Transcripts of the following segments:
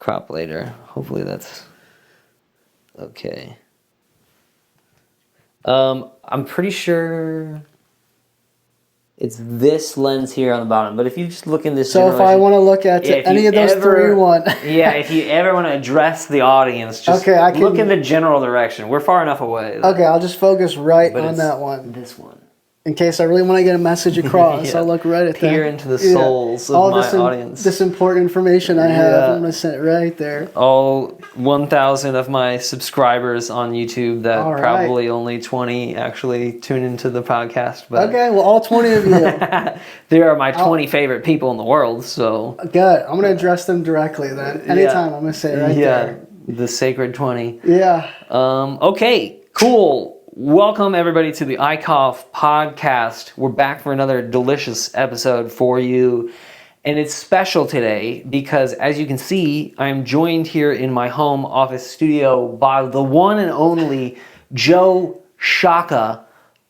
crop later. Hopefully that's okay. I'm pretty sure it's this lens here on the bottom. But if you just look in this, so if I want to look at any of those three, one. Yeah, if you ever want to address the audience, just look in the general direction. We're far enough away. Okay, I'll just focus right on that one. This one. In case I really want to get a message across, I'll look right at that. Peer into the souls of my audience. This important information I have, I'm going to send it right there. All 1,000 of my subscribers on YouTube that probably only 20 actually tune into the podcast. But okay, well, all 20 of you. They are my 20 favorite people in the world, so... Good. I'm going to address them directly then. Anytime, I'm going to say it right there. The sacred 20. Yeah. Okay, cool. Welcome, everybody, to the iCough podcast. We're back for another delicious episode for you. And it's special today because, as you can see, I'm joined here in my home office studio by the one and only Joe Sciacca,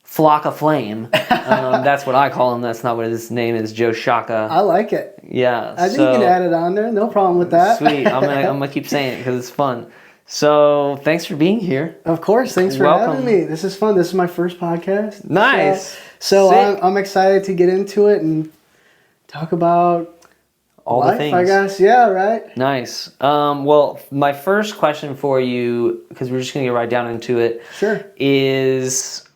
Flock of Flame. That's what I call him. That's not what his name is, Joe Sciacca. I like it. Yeah. I think you can add it on there. No problem with that. Sweet. I'm gonna keep saying it because it's fun. So, thanks for being here. Of course. Thanks for having me. This is fun. This is my first podcast. Nice. So I'm excited to get into it and talk about all life, the things. I guess. Yeah, right. Nice. Well, my first question for you, because we're just going to get right down into it, is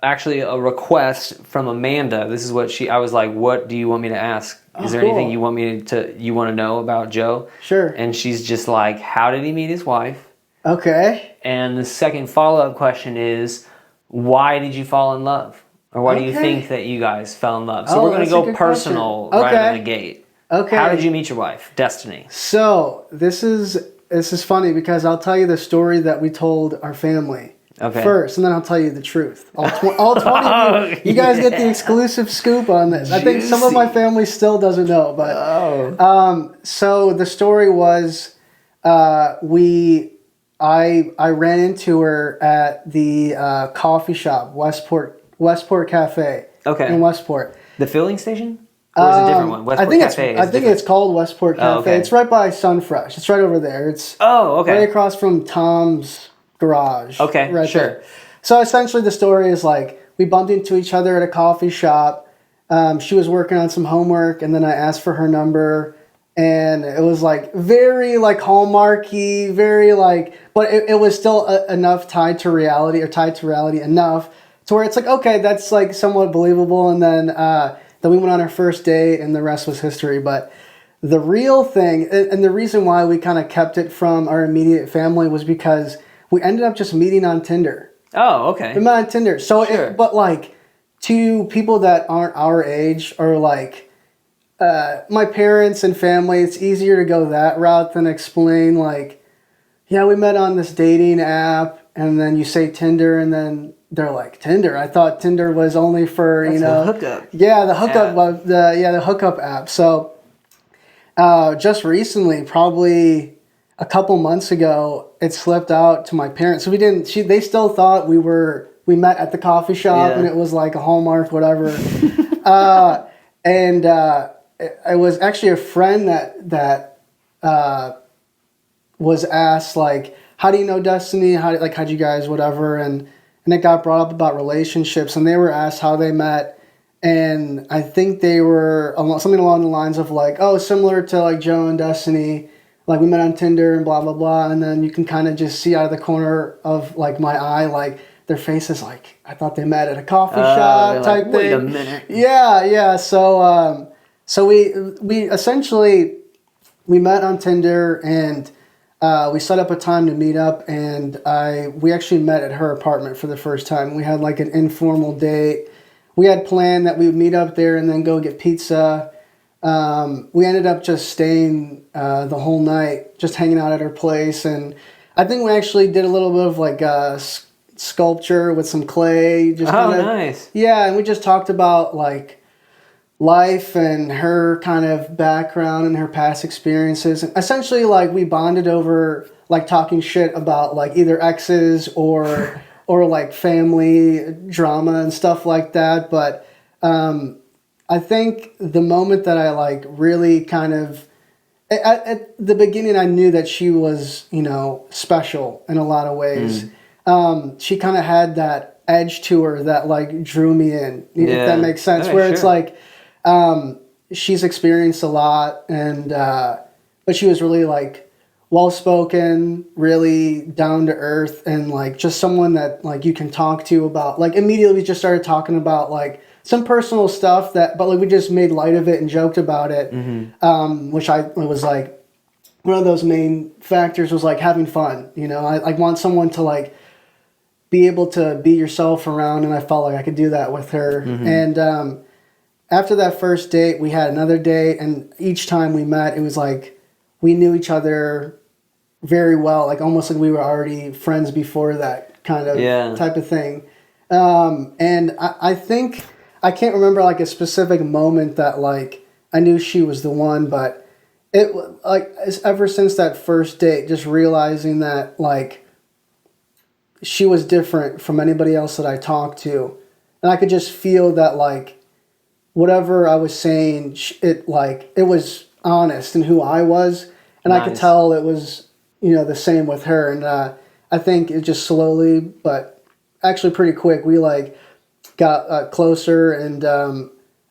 actually a request from Amanda. This is what I was like, what do you want me to ask? Is there anything you want to know about Joe? Sure. And she's just like, how did he meet his wife? Okay. And the second follow-up question is, why did you fall in love? Or why do you think that you guys fell in love? So we're going to go personal right out of the gate. Okay. How did you meet your wife, Destiny? So this is funny because I'll tell you the story that we told our family. First, and then I'll tell you the truth. All 20 of you, you guys get the exclusive scoop on this. Juicy. I think some of my family still doesn't know, but so the story was, I ran into her at the coffee shop, Westport Cafe, in Westport. The filling station, or is it a different one? Westport Cafe. I think it's called Westport Cafe. It's right by Sunfresh. It's right over there. It's right across from Tom's garage. Okay, right sure. there. So essentially the story is like we bumped into each other at a coffee shop. She was working on some homework and then I asked for her number and it was like very like Hallmarky, very like, but it was still enough tied to reality enough to where it's like, okay, that's like somewhat believable. And then we went on our first date and the rest was history. But the real thing and the reason why we kind of kept it from our immediate family was because we ended up just meeting on Tinder. Oh, okay. We met on Tinder. So, but like, to people that aren't our age or like my parents and family, it's easier to go that route than explain like, yeah, we met on this dating app, and then you say Tinder, and then they're like, Tinder? I thought Tinder was only for, That's a hookup. Yeah, the hookup the hookup app. So, just recently, probably a couple months ago, it slipped out to my parents. So they still thought we met at the coffee shop and it was like a Hallmark, whatever. And it was actually a friend that was asked like, how do you know Destiny? How'd you guys, whatever. And it got brought up about relationships and they were asked how they met. And I think they were something along the lines of like, oh, similar to like Joe and Destiny. Like we met on Tinder and blah, blah, blah. And then you can kind of just see out of the corner of like my eye, like their faces like, I thought they met at a coffee shop type thing. Wait a minute. Yeah. So we essentially, we met on Tinder and we set up a time to meet up and we actually met at her apartment for the first time. We had like an informal date. We had planned that we would meet up there and then go get pizza. We ended up just staying the whole night, just hanging out at her place. And I think we actually did a little bit of like sculpture with some clay. Nice. Yeah, and we just talked about like life and her kind of background and her past experiences. And essentially like we bonded over like talking shit about like either exes or like family drama and stuff like that. But I think the moment that I like really kind of at the beginning, I knew that she was, special in a lot of ways. She kind of had that edge to her that like drew me in, if that makes sense. Okay, where sure. it's like, she's experienced a lot, and but she was really like well-spoken, really down to earth, and like just someone that like you can talk to about. Like immediately, we just started talking about like some personal stuff but like we just made light of it and joked about it, which was like one of those main factors was like having fun. I want someone to like be able to be yourself around, and I felt like I could do that with her. And after that first date, we had another date, and each time we met, it was like we knew each other very well, like almost like we were already friends before that kind of type of thing. And I think I can't remember like a specific moment that like I knew she was the one, but it like ever since that first date, just realizing that like she was different from anybody else that I talked to, and I could just feel that like whatever I was saying, it was honest in who I was, and I could tell it was the same with her. And I think it just slowly, but actually pretty quick, we like got closer, and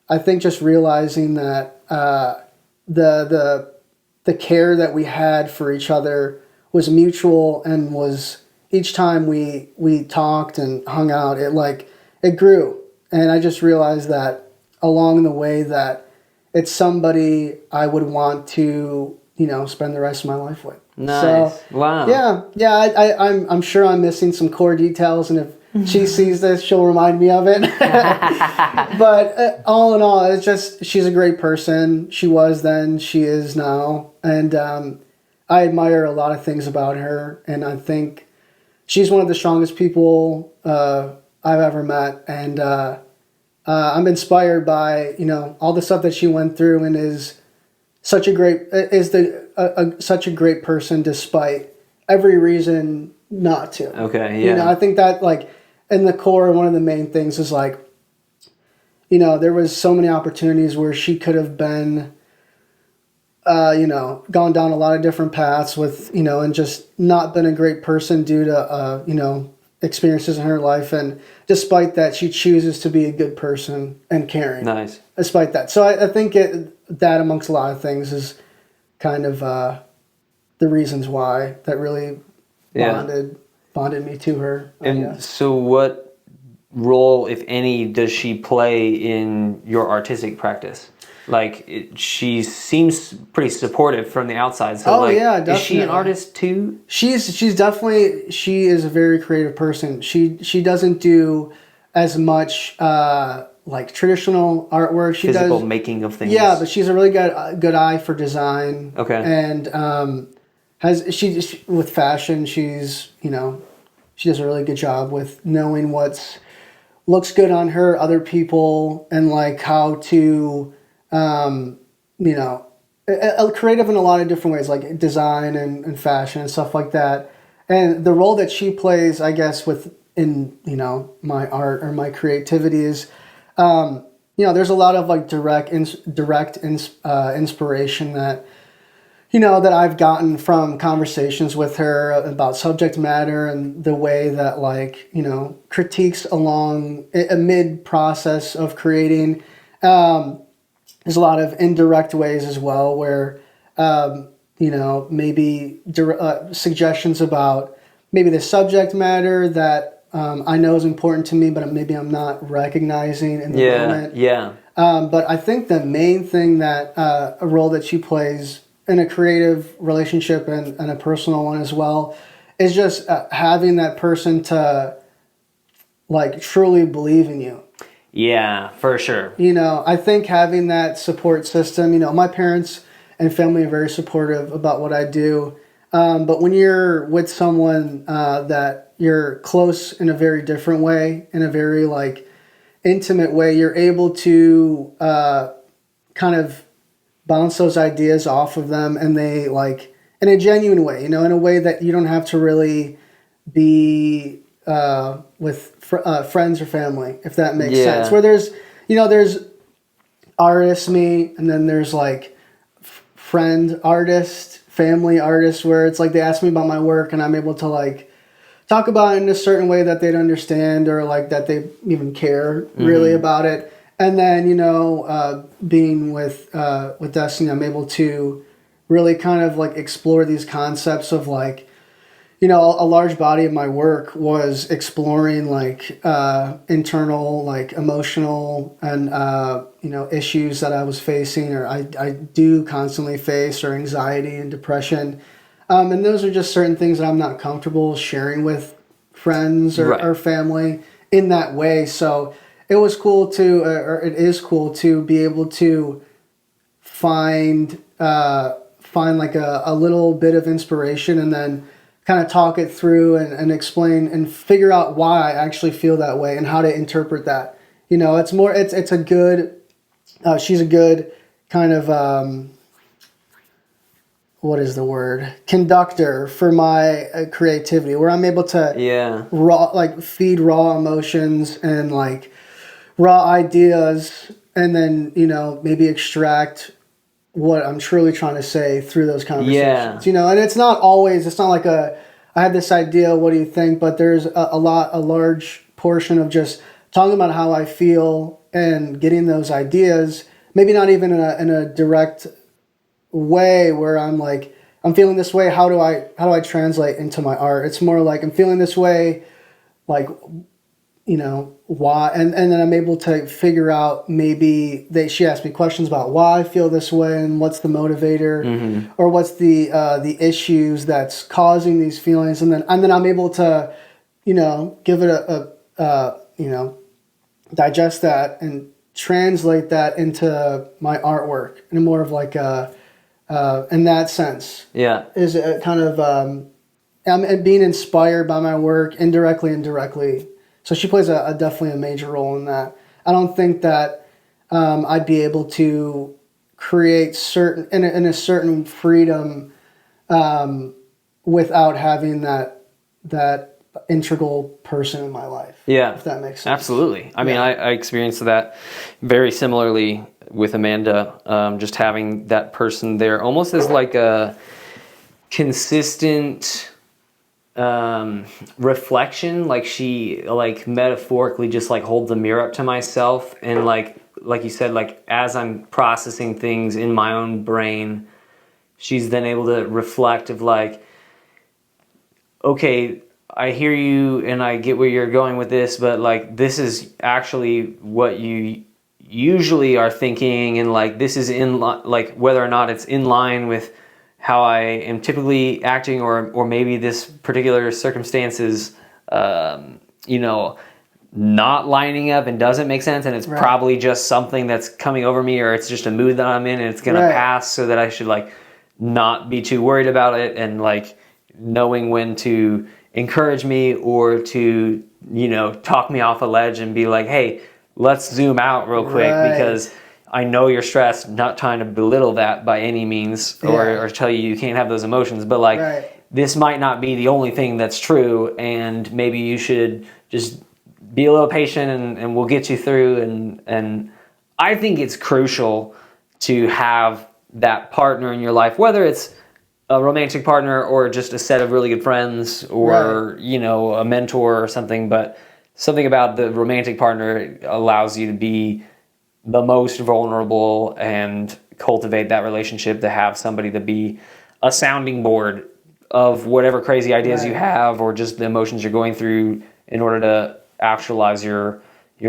I think just realizing that the care that we had for each other was mutual, and was each time we talked and hung out, it grew. And I just realized that along the way that it's somebody I would want to spend the rest of my life with. Nice. So, wow. Yeah. I'm sure I'm missing some core details, and if she sees this, she'll remind me of it. But all in all, it's just she's a great person. She was then, she is now, and I admire a lot of things about her, and I think she's one of the strongest people I've ever met, and I'm inspired by all the stuff that she went through, and is such a great such a great person despite every reason not to. Okay, yeah. I think that like in the core, one of the main things is like, there was so many opportunities where she could have been, gone down a lot of different paths with, and just not been a great person due to, experiences in her life. And despite that, she chooses to be a good person and caring. Nice. Despite that. So I think that amongst a lot of things is kind of the reasons why that really bonded me to her. And so what role, if any, does she play in your artistic practice? Like, she seems pretty supportive from the outside. So definitely. Is she an artist too? She's definitely, she is a very creative person. She doesn't do as much like traditional artwork. She Physical does making of things. Yeah, but she's a really good eye for design. Okay. And she with fashion, she's she does a really good job with knowing what's looks good on her, other people, and like how to creative in a lot of different ways, like design and fashion and stuff like that. And the role that she plays, I guess, in my art or my creativity is, there's a lot of like direct inspiration that that I've gotten from conversations with her about subject matter, and the way that like critiques along a mid process of creating. There's a lot of indirect ways as well where, maybe suggestions about maybe the subject matter that I know is important to me, but maybe I'm not recognizing in the moment. Yeah. But I think the main thing that a role that she plays in a creative relationship and a personal one as well is just having that person to like truly believe in you. Yeah, for sure. I think having that support system, my parents and family are very supportive about what I do. But when you're with someone that you're close in a very different way, in a very like intimate way, you're able to kind of bounce those ideas off of them, and they like in a genuine way, in a way that you don't have to really be with friends or family, if that makes sense. Where there's, there's artists, me, and then there's like friend artist, family artist, where it's like they ask me about my work and I'm able to like talk about it in a certain way that they'd understand, or like that they even care really about it. And then, you know, being with Destiny, I'm able to really kind of like explore these concepts of like, you know, a large body of my work was exploring like internal, like emotional and, you know, issues that I was facing, or I do constantly face, or anxiety and depression. And those are just certain things that I'm not comfortable sharing with friends or family in that way. So it was cool to, or it is cool to be able to find like a little bit of inspiration, and then kind of talk it through and explain and figure out why I actually feel that way and how to interpret that. You know, it's a good, she's a good kind of, what is the word? Conductor for my creativity, where I'm able to feed raw emotions and like raw ideas, and then, you know, maybe extract what I'm truly trying to say through those conversations. You know, and it's not like I had this idea, what do you think? But there's a large portion of just talking about how I feel and getting those ideas, maybe not even in a direct way where I'm like, I'm feeling this way, how do I translate into my art? It's more like I'm feeling this way, like, you know, why, and then I'm able to figure out, maybe she asked me questions about why I feel this way and what's the motivator, or what's the issues that's causing these feelings, and then I'm able to, you know, give it a you know, digest that and translate that into my artwork in more of like in that sense. Is it kind of I'm being inspired by my work indirectly and directly. So she plays definitely a major role in that. I don't think that I'd be able to create in a certain freedom without having that integral person in my life. If that makes sense. Absolutely. I mean, I experienced that very similarly with Amanda. Just having that person there, almost as like a consistent reflection, like she like metaphorically just like holds a mirror up to myself, and like you said, like as I'm processing things in my own brain, she's then able to reflect of like, okay, I hear you and I get where you're going with this, but like this is actually what you usually are thinking, and like this is like whether or not it's in line with how I am typically acting, or maybe this particular circumstance is, you know, not lining up and doesn't make sense, and it's probably just something that's coming over me, or it's just a mood that I'm in and it's gonna pass, so that I should like not be too worried about it, and like knowing when to encourage me or to, you know, talk me off a ledge and be like, hey, let's zoom out real quick, because I know you're stressed, not trying to belittle that by any means, or tell you can't have those emotions, but like this might not be the only thing that's true, and maybe you should just be a little patient, and we'll get you through. And I think it's crucial to have that partner in your life, whether it's a romantic partner or just a set of really good friends, or you know, a mentor or something. But something about the romantic partner allows you to be the most vulnerable and cultivate that relationship, to have somebody to be a sounding board of whatever crazy ideas you have, or just the emotions you're going through, in order to actualize your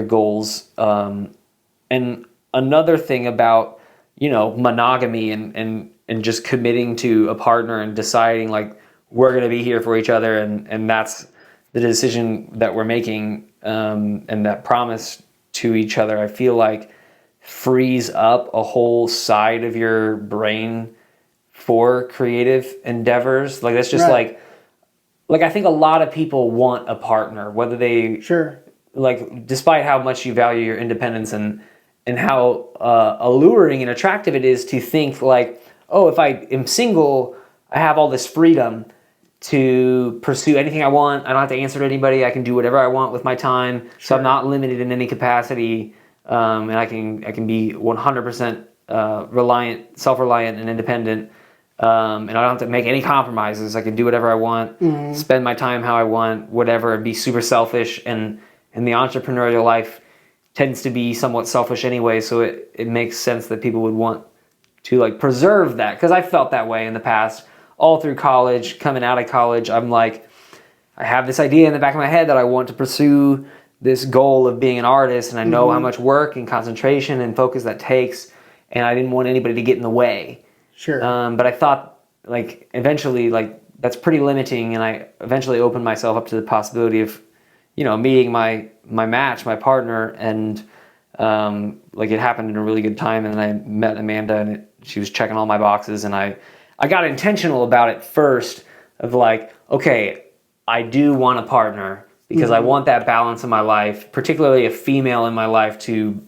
goals. And another thing about, you know, monogamy and just committing to a partner and deciding like we're going to be here for each other, and that's the decision that we're making, and that promise to each other, I feel like frees up a whole side of your brain for creative endeavors. Like that's just like I think a lot of people want a partner, whether they like, despite how much you value your independence and how alluring and attractive it is to think like, oh, if I am single, I have all this freedom to pursue anything I want. I don't have to answer to anybody. I can do whatever I want with my time. So I'm not limited in any capacity. And I can be 100% self-reliant and independent. And I don't have to make any compromises. I can do whatever I want, spend my time how I want, whatever, and be super selfish. And the entrepreneurial life tends to be somewhat selfish anyway, so it makes sense that people would want to like preserve that. Because I felt that way in the past, all through college, coming out of college. I'm like, I have this idea in the back of my head that I want to pursue this goal of being an artist, and I know how much work and concentration and focus that takes, and I didn't want anybody to get in the way. Sure. But I thought, like, eventually, like, that's pretty limiting, and I eventually opened myself up to the possibility of, you know, meeting my match, my partner, and like, it happened in a really good time, and then I met Amanda, and she was checking all my boxes, and I got intentional about it first, of like, okay, I do want a partner, because I want that balance in my life, particularly a female in my life, to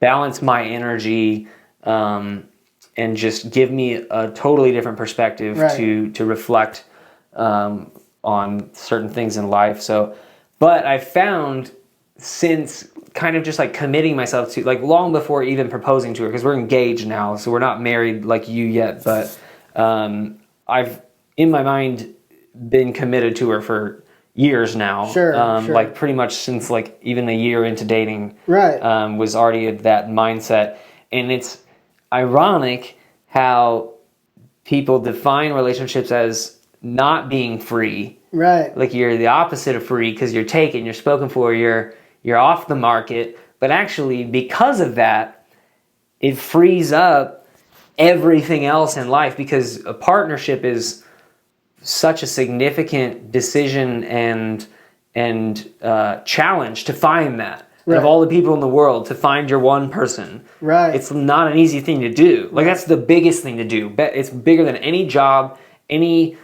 balance my energy, and just give me a totally different perspective to reflect on certain things in life. So, but I found, since kind of just like committing myself to, like, long before even proposing to her, because we're engaged now, so we're not married like you yet, but I've, in my mind, been committed to her for years now. Sure. Like, pretty much since, like, even a year into dating, Right. was already at that mindset. And it's ironic how people define relationships as not being free. Right. Like, you're the opposite of free, because you're taken, you're spoken for, you're off the market. But actually, because of that, it frees up everything else in life, because a partnership is such a significant decision and challenge to find that. Right. Of all the people in the world, to find your one person, right? It's not an easy thing to do. Like, that's the biggest thing to do. It's bigger than any job, any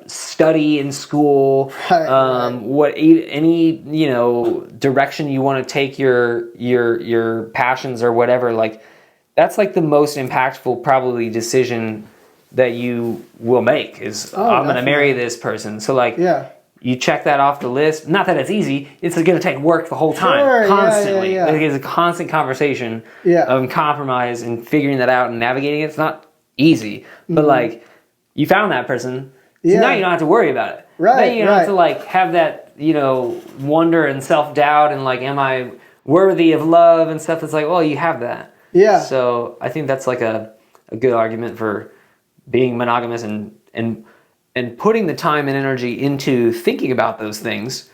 study in school, any, you know, direction you want to take your passions or whatever. Like, that's like the most impactful probably decision that you will make, is I'm going to marry this person. So, like, you check that off the list. Not that it's easy. It's going to take work the whole time, constantly. Like, it's a constant conversation of compromise and figuring that out and navigating it. It's not easy. But, like, you found that person, so now you don't have to worry about it. Right. Then you don't have to, like, have that, you know, wonder and self-doubt and, like, am I worthy of love and stuff. It's like, well, you have that. Yeah. So I think that's, like, a good argument for being monogamous and putting the time and energy into thinking about those things,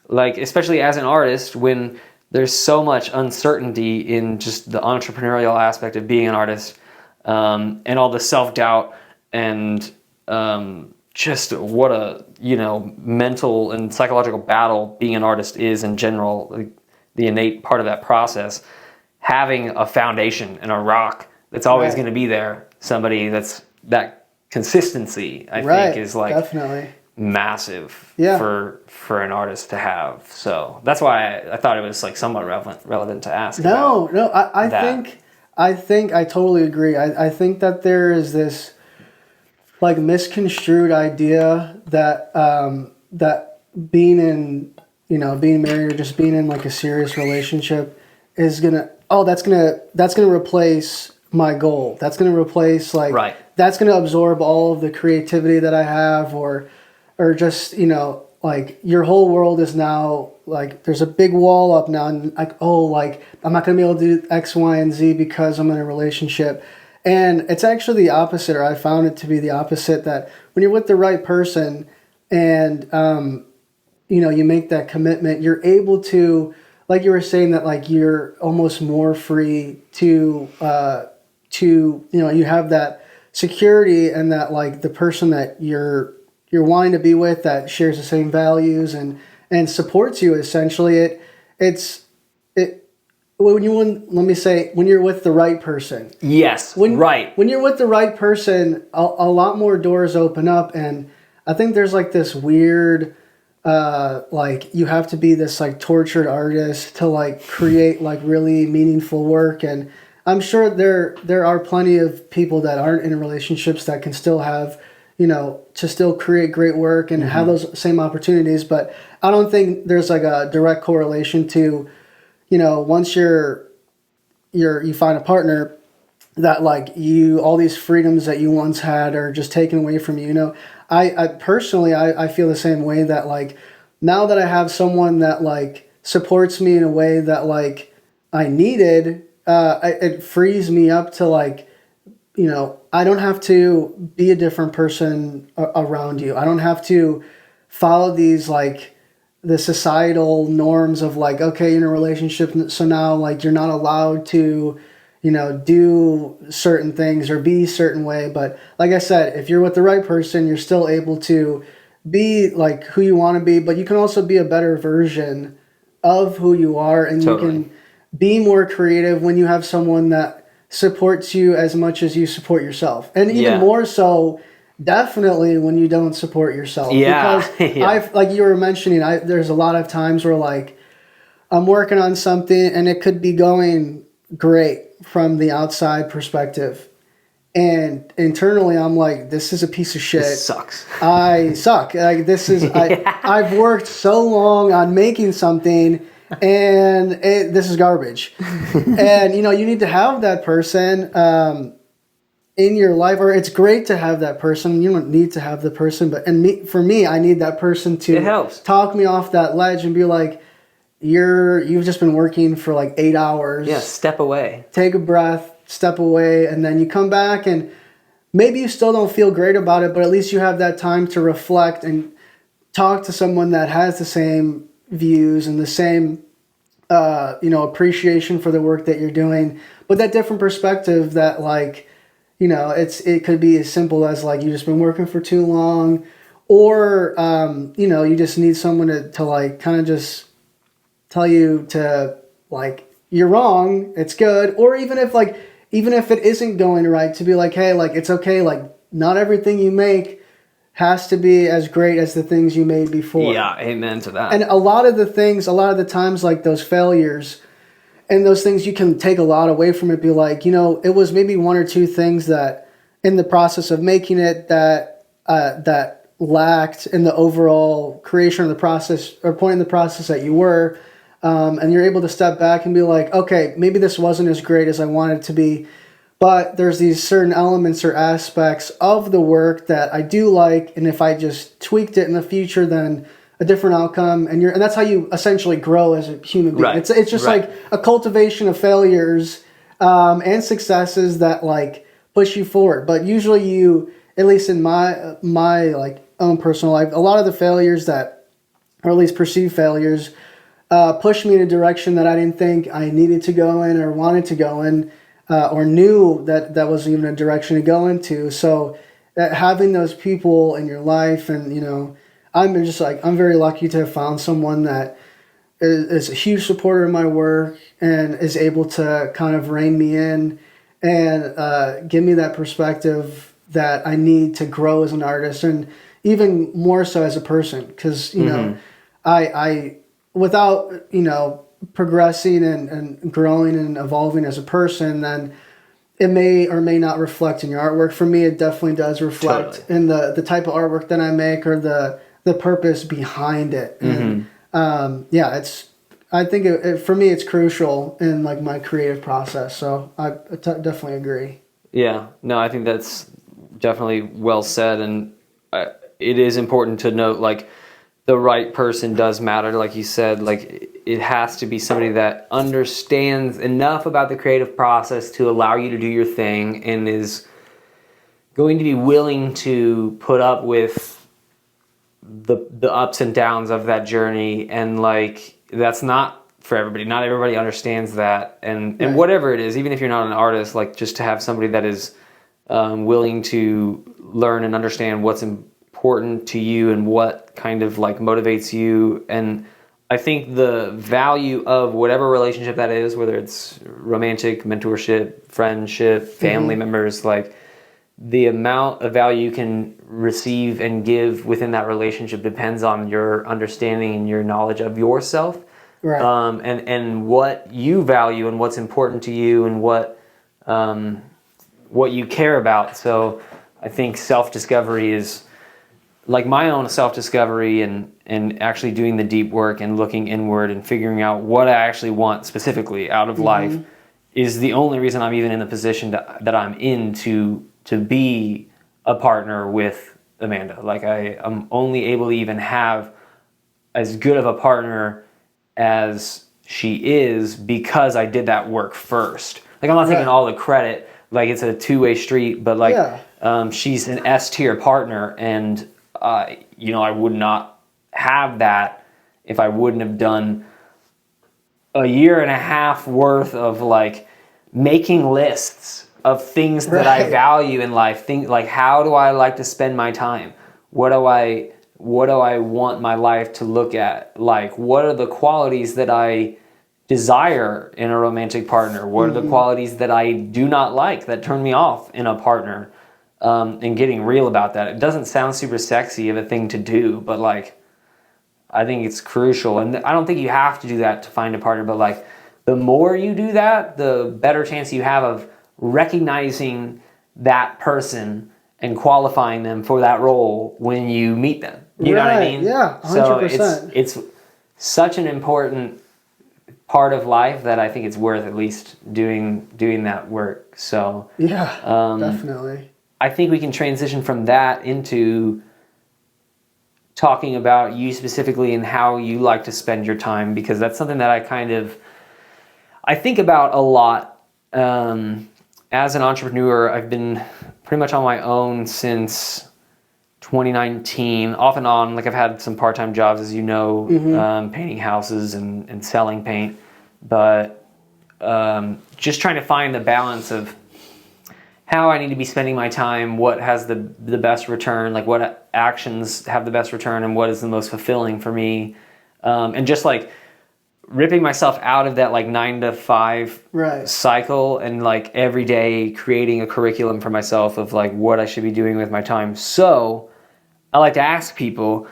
like, especially as an artist, when there's so much uncertainty in just the entrepreneurial aspect of being an artist, and all the self-doubt and just what a, you know, mental and psychological battle being an artist is in general, like, the innate part of that process. Having a foundation and a rock that's always going to be there, somebody that consistency, I think, is, like, definitely massive for an artist to have. So that's why I thought it was, like, somewhat relevant to ask. I think I totally agree. I think that there is this, like, misconstrued idea that that being married or just being in, like, a serious relationship is that's gonna replace my goal. That's gonna replace, like, that's going to absorb all of the creativity that I have, or just, you know, like, your whole world is now, like, there's a big wall up now, and, like, oh, like, I'm not going to be able to do X, Y, and Z because I'm in a relationship. And it's actually the opposite, or I found it to be the opposite, that when you're with the right person and, you know, you make that commitment, you're able to, like you were saying, that, like, you're almost more free to, you know, you have that security, and that, like, the person that you're wanting to be with, that shares the same values and supports you, essentially, when you're with the right person. Yes. When you're with the right person, a lot more doors open up. And I think there's, like, this weird, like, you have to be this, like, tortured artist to, like, create, like, really meaningful work. And I'm sure there are plenty of people that aren't in relationships that can still have, you know, to still create great work and have those same opportunities. But I don't think there's, like, a direct correlation to, you know, once you find a partner, that like all these freedoms that you once had are just taken away from you. You know, I personally, I feel the same way, that like now that I have someone that like supports me in a way that like I needed, it frees me up to like, you know, I don't have to be a different person around you. I don't have to follow these like the societal norms of like, okay, you're in a relationship, so now like you're not allowed to, you know, do certain things or be a certain way. But like I said, if you're with the right person, you're still able to be like who you want to be, but you can also be a better version of who you are, and Totally. you can be more creative when you have someone that supports you as much as you support yourself. And even more so, definitely when you don't support yourself. Yeah. Because I've, like you were mentioning, there's a lot of times where like I'm working on something and it could be going great from the outside perspective, and internally I'm like, this is a piece of shit. This sucks. I suck. Like this is I've worked so long on making something, and this is garbage. And you know, you need to have that person in your life, or it's great to have that person. You don't need to have the person, but for me, I need that person to It helps talk me off that ledge and be like, you've just been working for like 8 hours. Yeah, step away. Take a breath, step away, and then you come back, and maybe you still don't feel great about it, but at least you have that time to reflect and talk to someone that has the same views and the same you know, appreciation for the work that you're doing, but that different perspective that like, you know, it could be as simple as like you just been working for too long, or you know, you just need someone to like kind of just tell you to like, you're wrong, it's good. Or even if it isn't going right, to be like, hey, like it's okay, like not everything you make has to be as great as the things you made before. Yeah, amen to that. And a lot of the times, like those failures and those things, you can take a lot away from it. Be like, you know, it was maybe one or two things that in the process of making it that lacked in the overall creation of the process, or point in the process that you were. And you're able to step back and be like, okay, maybe this wasn't as great as I wanted it to be, but there's these certain elements or aspects of the work that I do like, and if I just tweaked it in the future, then a different outcome, and that's how you essentially grow as a human being. Right. It's just like a cultivation of failures and successes that like push you forward. But usually you, at least in my like own personal life, a lot of the failures that, or at least perceived failures, pushed me in a direction that I didn't think I needed to go in or wanted to go in, or knew that wasn't even a direction to go into. So having those people in your life, and you know, I'm very lucky to have found someone that is a huge supporter of my work and is able to kind of rein me in and give me that perspective that I need to grow as an artist, and even more so as a person. Because you know, I without, you know, progressing and growing and evolving as a person, then it may or may not reflect in your artwork. For me, it definitely does reflect in the type of artwork that I make, or the purpose behind it. And yeah, I think for me, it's crucial in like my creative process. So I definitely agree. Yeah, no, I think that's definitely well said, and it is important to note, like, the right person does matter. Like you said, like it has to be somebody that understands enough about the creative process to allow you to do your thing, and is going to be willing to put up with the ups and downs of that journey. And like, that's not for everybody. Not everybody understands that. And whatever it is, even if you're not an artist, like just to have somebody that is willing to learn and understand what's important to you and what kind of like motivates you. And I think the value of whatever relationship that is, whether it's romantic, mentorship, friendship, family members, like the amount of value you can receive and give within that relationship depends on your understanding and your knowledge of yourself. Right. And what you value and what's important to you and what you care about. So I think self-discovery is like my own self-discovery, and actually doing the deep work and looking inward and figuring out what I actually want specifically out of life is the only reason I'm even in the position that I'm in to be a partner with Amanda. Like I'm only able to even have as good of a partner as she is because I did that work first. Like I'm not taking all the credit. Like it's a two-way street, but like she's an S tier partner, and you know, I would not have that if I wouldn't have done a year and a half worth of like making lists of things that I value in life. Think like, how do I like to spend my time? What do I want my life to look at? Like, what are the qualities that I desire in a romantic partner? What are the qualities that I do not like, that turn me off in a partner? And getting real about that. It doesn't sound super sexy of a thing to do, but like, I think it's crucial. And I don't think you have to do that to find a partner, but like, the more you do that, the better chance you have of recognizing that person and qualifying them for that role when you meet them. You know what I mean? Yeah, 100%. So it's such an important part of life that I think it's worth at least doing that work. So definitely. I think we can transition from that into talking about you specifically and how you like to spend your time, because that's something that I think about a lot. As an entrepreneur, I've been pretty much on my own since 2019, off and on. Like I've had some part-time jobs, as you know, painting houses and selling paint, but just trying to find the balance of how I need to be spending my time, what has the best return, like what actions have the best return, and what is the most fulfilling for me, and just like ripping myself out of that like 9 to 5 cycle, and like every day creating a curriculum for myself of like what I should be doing with my time. So I like to ask people,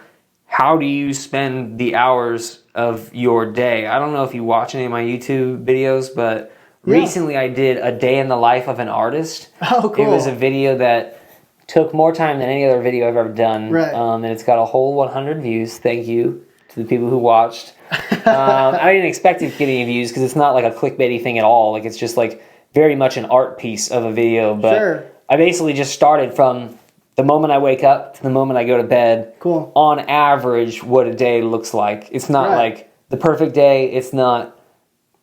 how do you spend the hours of your day? I don't know if you watch any of my YouTube videos, but recently I did a day in the life of an artist. Oh, cool. It was a video that took more time than any other video I've ever done. And it's got a whole 100 views. Thank you to the people who watched. I didn't expect it to get any views because it's not like a clickbaity thing at all. Like it's just like very much an art piece of a video. But I basically just started from the moment I wake up to the moment I go to bed. Cool. On average, what a day looks like. It's not like the perfect day. It's not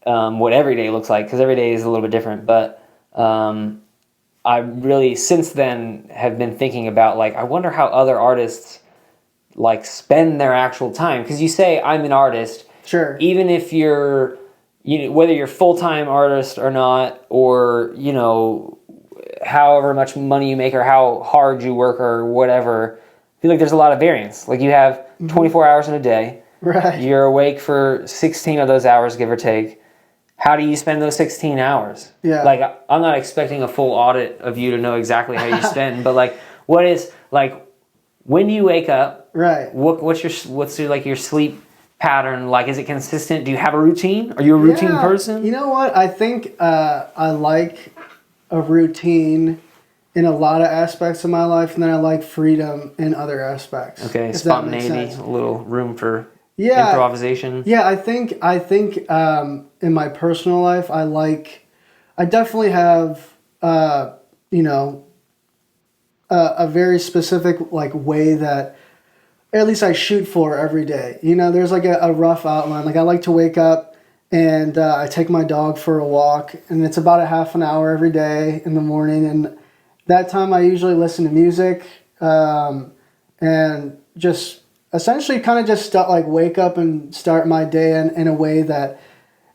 what every day looks like, because every day is a little bit different. But I really, since then, have been thinking about like, I wonder how other artists like spend their actual time. Because you say I'm an artist, even if you're, whether you're full-time artist or not, or however much money you make or how hard you work or whatever, I feel like there's a lot of variance. Like you have 24 hours in a day. You're awake for 16 of those hours, give or take. How do you spend those 16 hours? Like I'm not expecting a full audit of you to know exactly how you spend, but like what is like when do you wake up? What's your like your sleep pattern like? Is it consistent? Do you have a routine? Are you a routine person? You know what? I think I like a routine in a lot of aspects of my life, and then I like freedom in other aspects. Okay, spontaneity, a little room for improvisation. Yeah, I think in my personal life, I definitely have a very specific like way that at least I shoot for every day. There's like a rough outline. Like I like to wake up and I take my dog for a walk, and it's about a half an hour every day in the morning. And that time I usually listen to music and just essentially kind of just wake up and start my day in a way that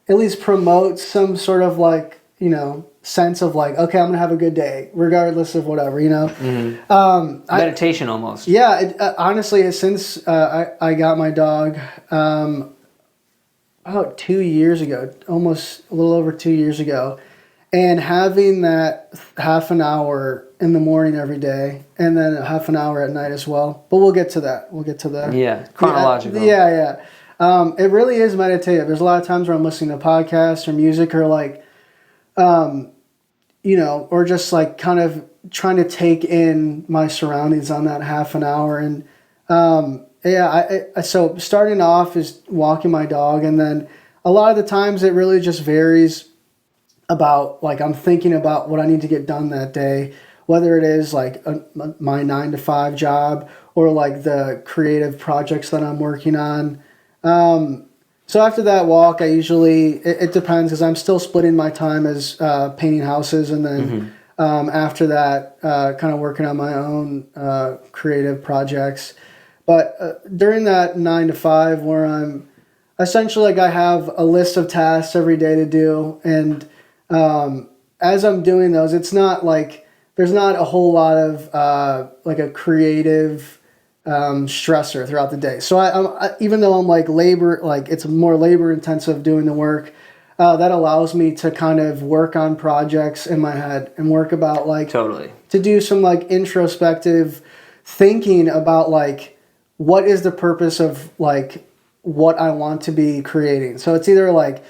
at least promotes some sort of like, sense of like, okay, I'm going to have a good day regardless of whatever, Meditation almost. Yeah. Honestly, since I got my dog about 2 years ago, almost a little over 2 years ago, and having that half an hour in the morning every day and then a half an hour at night as well. But we'll get to that. Yeah, chronological. Yeah. It really is meditative. There's a lot of times where I'm listening to podcasts or music or like, or just like kind of trying to take in my surroundings on that half an hour. And so starting off is walking my dog, and then a lot of the times it really just varies about like I'm thinking about what I need to get done that day, whether it is like my 9 to 5 job or like the creative projects that I'm working on. So after that walk, I usually, it depends because I'm still splitting my time as painting houses, and then after that, kind of working on my own creative projects. But during that 9 to 5, where I'm essentially like I have a list of tasks every day to do, and as I'm doing those, it's not like there's not a whole lot of like a creative stressor throughout the day. So I even though I'm like it's more labor intensive doing the work, that allows me to kind of work on projects in my head and work about like Totally. to do some like introspective thinking about like what is the purpose of like what I want to be creating. So it's either like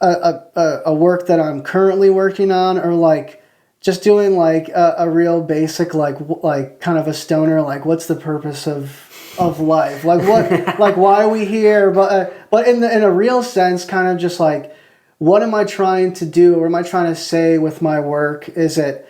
a work that I'm currently working on, or like just doing like a real basic like kind of a stoner, like what's the purpose of life, like what like why are we here, but in a real sense, kind of just like what am I trying to do, or am I trying to say with my work? Is it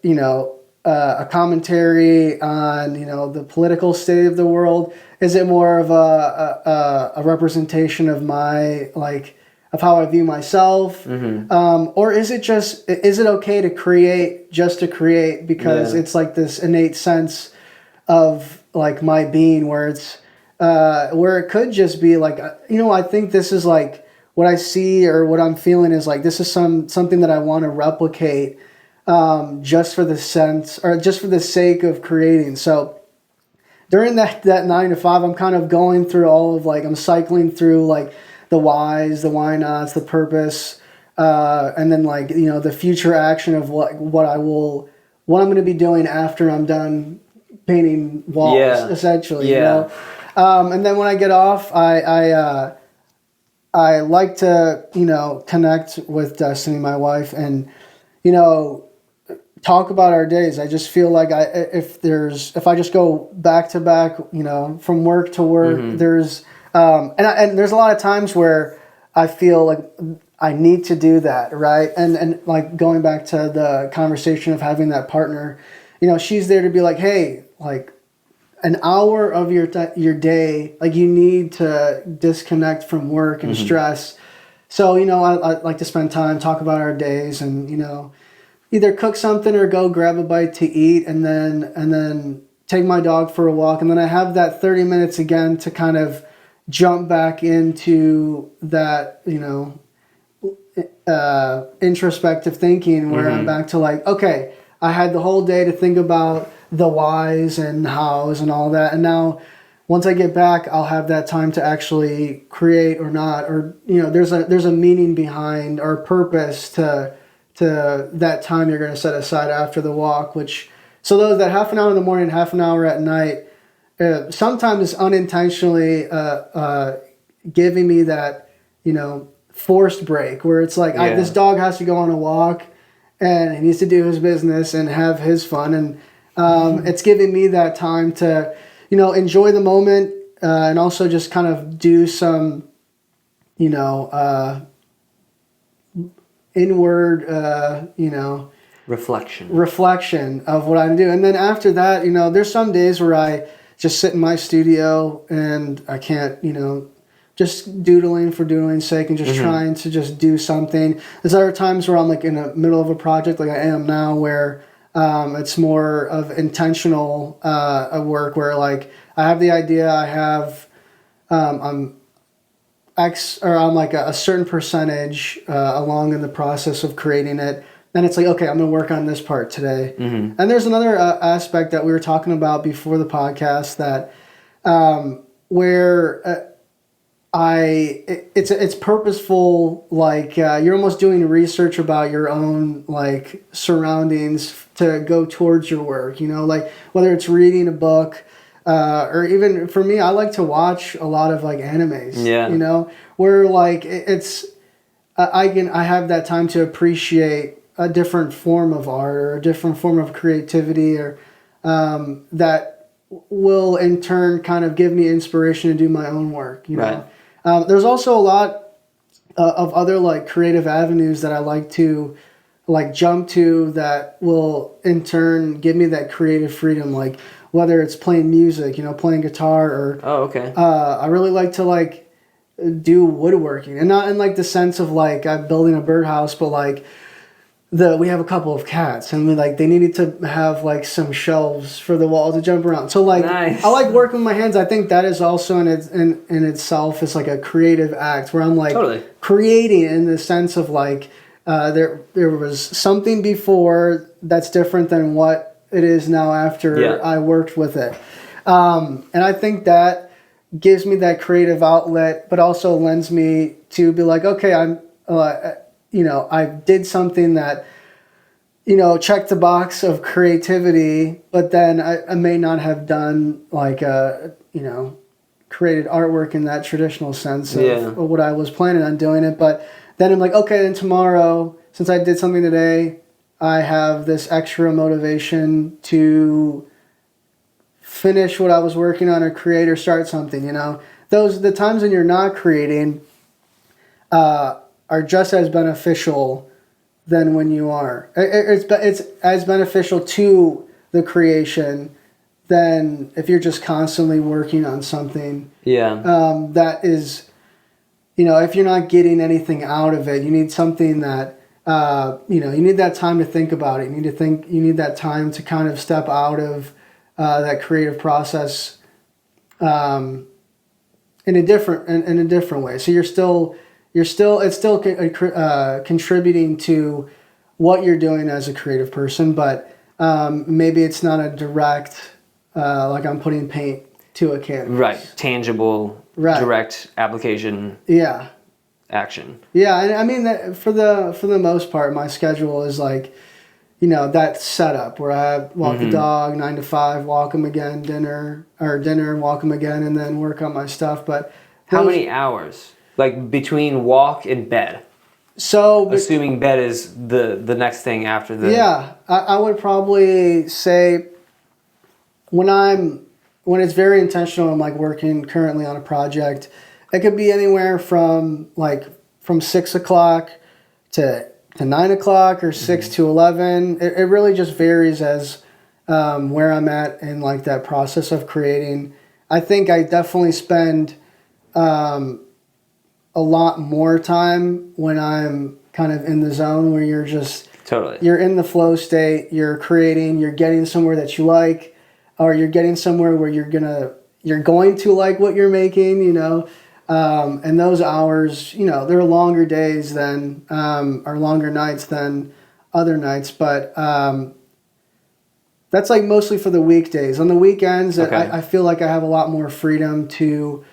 you know a commentary on the political state of the world? Is it more of a representation of my like of how I view myself, or is it okay to create just to create because it's like this innate sense of like my being where it's where it could just be like I think this is like what I see or what I'm feeling is like this is something that I want to replicate just for the sense or just for the sake of creating. So during that 9 to 5, I'm kind of going through all of like I'm cycling through like the whys, the why nots, the purpose, and then like the future action of what I'm going to be doing after I'm done painting walls, essentially. And then when I get off, I like to connect with Destiny, my wife, and talk about our days. I just feel like if I just go back to back, from work to work, there's and there's a lot of times where I feel like I need to do that, right? And like going back to the conversation of having that partner, she's there to be like, hey, like an hour of your day, like you need to disconnect from work and stress. So I like to spend time, talk about our days, and either cook something or go grab a bite to eat, and then take my dog for a walk, and then I have that 30 minutes again to kind of jump back into that, introspective thinking where I'm back to like, okay, I had the whole day to think about the whys and hows and all that. And now once I get back, I'll have that time to actually create or not, or, there's a meaning behind or purpose to that time you're going to set aside after the walk, so those that half an hour in the morning, half an hour at night, sometimes unintentionally giving me that, forced break where it's like this dog has to go on a walk and he needs to do his business and have his fun. And it's giving me that time to, enjoy the moment and also just kind of do some, inward, reflection of what I'm doing. And then after that, there's some days where I just sit in my studio and I can't, just doodling for doodling's sake and just trying to just do something. There's other times where I'm like in the middle of a project like I am now where it's more of intentional work where like I have the idea, I have I'm like a certain percentage along in the process of creating it. Then it's like, okay, I'm going to work on this part today. And there's another aspect that we were talking about before the podcast that where it's purposeful, like you're almost doing research about your own like surroundings to go towards your work, like whether it's reading a book or even for me, I like to watch a lot of like animes, where like I have that time to appreciate a different form of art or a different form of creativity or that will in turn kind of give me inspiration to do my own work. There's also a lot of other like creative avenues that I like to like jump to that will in turn give me that creative freedom, like whether it's playing music, playing guitar, or Oh, okay. I really like to like do woodworking, and not in like the sense of like I'm building a birdhouse, but like we have a couple of cats, and they needed to have like some shelves for the wall to jump around. So like Nice. I like working with my hands. I think that is also in itself is like a creative act where I'm like Totally. creating in the sense of like there was something before that's different than what it is now after I worked with it, and I think that gives me that creative outlet, but also lends me to be like, okay, I'm I did something that checked the box of creativity, but then I may not have done like created artwork in that traditional sense of what I was planning on doing it. But then I'm like, okay, then tomorrow, since I did something today, I have this extra motivation to finish what I was working on or create or start something. The times when you're not creating are just as beneficial than when you are. It's as beneficial to the creation than if you're just constantly working on something. Yeah. That is, if you're not getting anything out of it, you need something that, you need that time to think about it. You need that time to kind of step out of that creative process in a different way. So it's still contributing to what you're doing as a creative person, but maybe it's not a direct, like I'm putting paint to a canvas. Right. Tangible, direct application. Yeah. Action. Yeah, and I mean that for the most part, my schedule is like, that setup where I walk the dog 9 to 5, walk him again, dinner, walk him again, and then work on my stuff. But how many hours? Like between walk and bed? So assuming bed is the next thing after the... Yeah, I would probably say when it's very intentional, I'm like working currently on a project, it could be anywhere from 6 o'clock to 9 o'clock or 6 to 11. It really just varies as where I'm at in like that process of creating. I think I definitely spend a lot more time when I'm kind of in the zone where you're just you're in the flow state, you're creating, you're getting somewhere that you like, or you're getting somewhere where you're going to like what you're making, and those hours, they're longer days than or longer nights than other nights, but that's like mostly for the weekdays. On the weekends, I feel like I have a lot more freedom to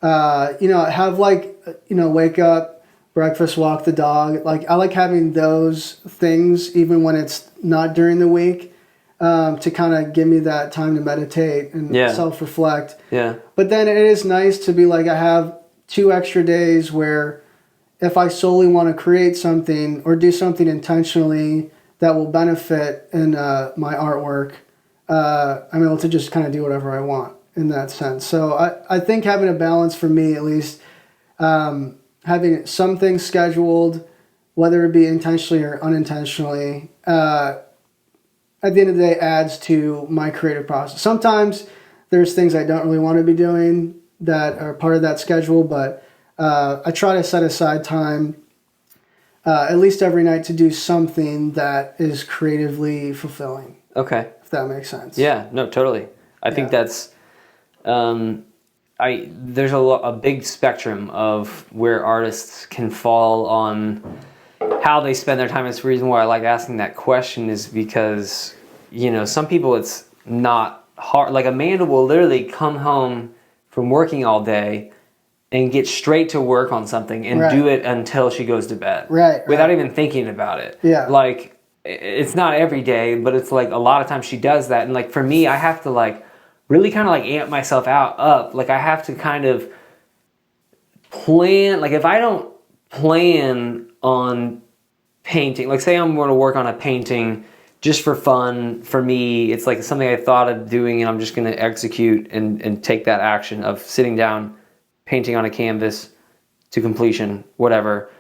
have wake up, breakfast, walk the dog. Like I like having those things even when it's not during the week, to kind of give me that time to meditate and self-reflect. Yeah. But then it is nice to be like, I have 2 extra days where if I solely want to create something or do something intentionally that will benefit in my artwork, I'm able to just kind of do whatever I want in that sense. So I think having a balance for me, at least, having some things scheduled, whether it be intentionally or unintentionally, at the end of the day adds to my creative process. Sometimes there's things I don't really want to be doing that are part of that schedule, but I try to set aside time at least every night to do something that is creatively fulfilling. Okay. If that makes sense. Yeah, no, totally. I think that's... there's a big spectrum of where artists can fall on how they spend their time. It's the reason why I like asking that question is because, some people it's not hard. Like Amanda will literally come home from working all day and get straight to work on something and do it until she goes to bed. Right. Without even thinking about it. Yeah. Like, it's not every day, but it's like a lot of times she does that. And like for me, I have to like really kind of like amp myself up. Like I have to kind of plan. Like if I don't plan on painting, like say I'm going to work on a painting just for fun, for me, it's like something I thought of doing and I'm just going to execute and take that action of sitting down, painting on a canvas, to completion, whatever,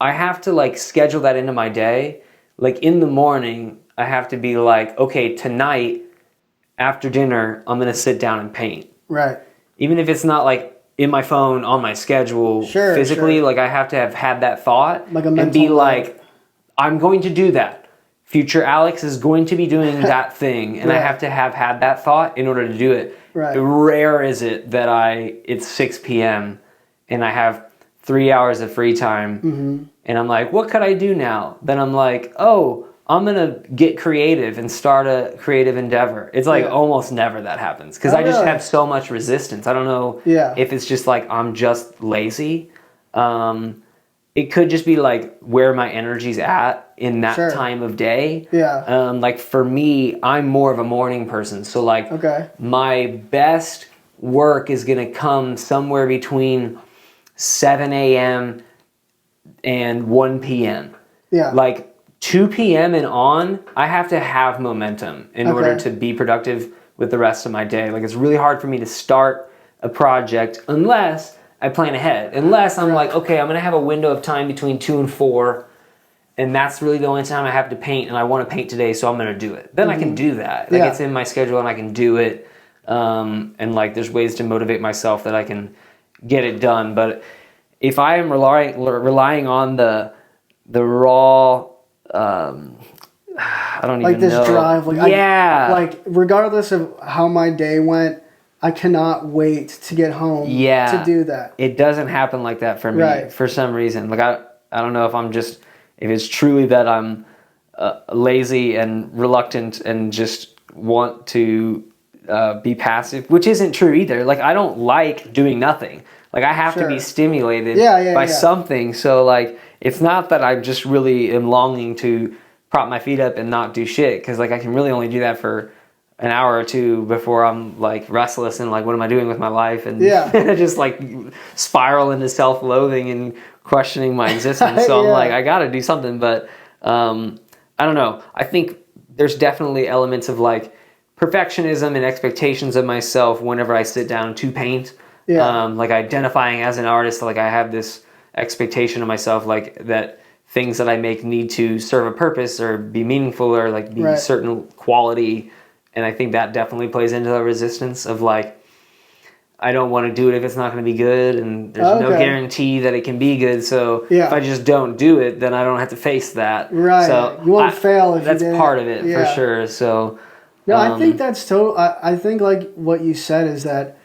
I have to like schedule that into my day. Like in the morning, I have to be like, okay, tonight after dinner, I'm going to sit down and paint. Right. Even if it's not like in my phone on my schedule physically, like I have to have had that thought like and be like, I'm going to do that. Future Alex is going to be doing that thing, and I have to have had that thought in order to do it. Right. Rare is it that it's 6 p.m. and I have 3 hours of free time, and I'm like, what could I do now? Then I'm like, oh, I'm going to get creative and start a creative endeavor. It's like almost never that happens because I just have so much resistance. I don't know if it's just like I'm just lazy. It could just be like where my energy's at in that time of day. Yeah. Like for me, I'm more of a morning person. So like my best work is going to come somewhere between 7 a.m. and 1 p.m. Yeah. Like 2 p.m. and on, I have to have momentum in order to be productive with the rest of my day. Like it's really hard for me to start a project unless I plan ahead. Unless I'm like, okay, I'm going to have a window of time between 2 and 4, and that's really the only time I have to paint, and I want to paint today, so I'm going to do it. Then I can do that. Like it's in my schedule, and I can do it. And like there's ways to motivate myself that I can get it done. But if I am relying on the raw, I don't like even know. Like this drive. Like like regardless of how my day went, I cannot wait to get home to do that. It doesn't happen like that for me for some reason. Like I don't know if it's truly that I'm lazy and reluctant and just want to be passive, which isn't true either. Like I don't like doing nothing. Like I have to be stimulated by something. So like it's not that I just really am longing to prop my feet up and not do shit, because like I can really only do that for an hour or two before I'm like restless and like, what am I doing with my life? And just like spiral into self-loathing and questioning my existence. So I'm like, I got to do something. But I don't know. I think there's definitely elements of like perfectionism and expectations of myself whenever I sit down to paint. Like identifying as an artist, like I have this expectation of myself, like that things that I make need to serve a purpose or be meaningful or like be certain quality. And I think that definitely plays into the resistance of like, I don't want to do it if it's not going to be good, and there's no guarantee that it can be good. So if I just don't do it, then I don't have to face that. Right. So you won't fail if that's you did. part of it for sure. So no, I think that's total. I think like what you said is that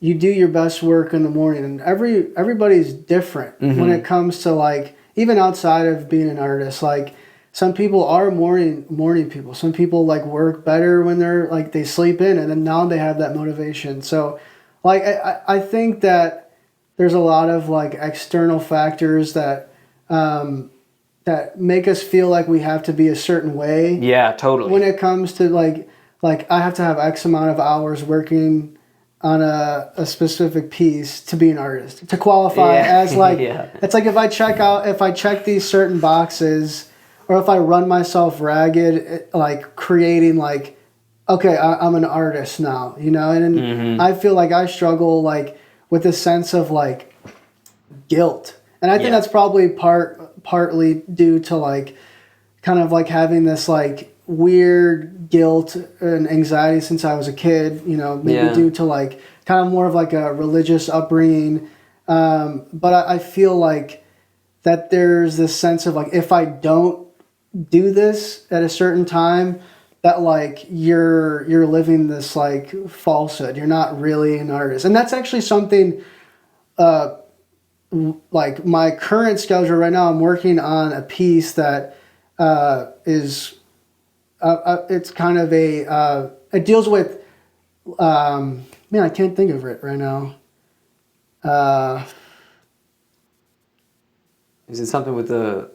you do your best work in the morning, and everybody's different when it comes to like even outside of being an artist. Like some people are morning people. Some people like work better when they're like they sleep in, and then now they have that motivation. So like I think that there's a lot of like external factors that that make us feel like we have to be a certain way. Yeah, totally. When it comes to like I have to have X amount of hours working on a specific piece to be an artist, to qualify as like it's like if I check these certain boxes, or if I run myself ragged, like creating like, okay, I'm an artist now, you know? And I feel like I struggle like with a sense of like guilt. And I think that's probably partly due to like kind of like having this like weird guilt and anxiety since I was a kid, you know, maybe due to like kind of more of like a religious upbringing. But I feel like that there's this sense of like, if I don't do this at a certain time, that like you're living this like falsehood. You're not really an artist. And that's actually something like my current schedule right now, I'm working on a piece that is it's kind of it deals with man, I can't think of it right now. Is it something with the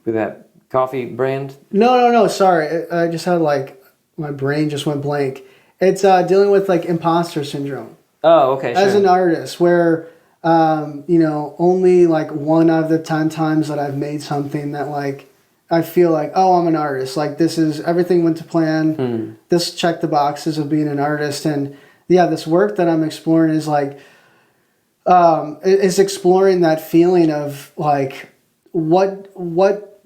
with that coffee brand? No. Sorry, I just had like my brain just went blank. It's dealing with like imposter syndrome. Oh, okay. As an artist, where you know, only like 1 out of the 10 times that I've made something that like I feel like, oh, I'm an artist. Like this is everything went to plan. This checked the boxes of being an artist, and this work that I'm exploring is like is exploring that feeling of like, what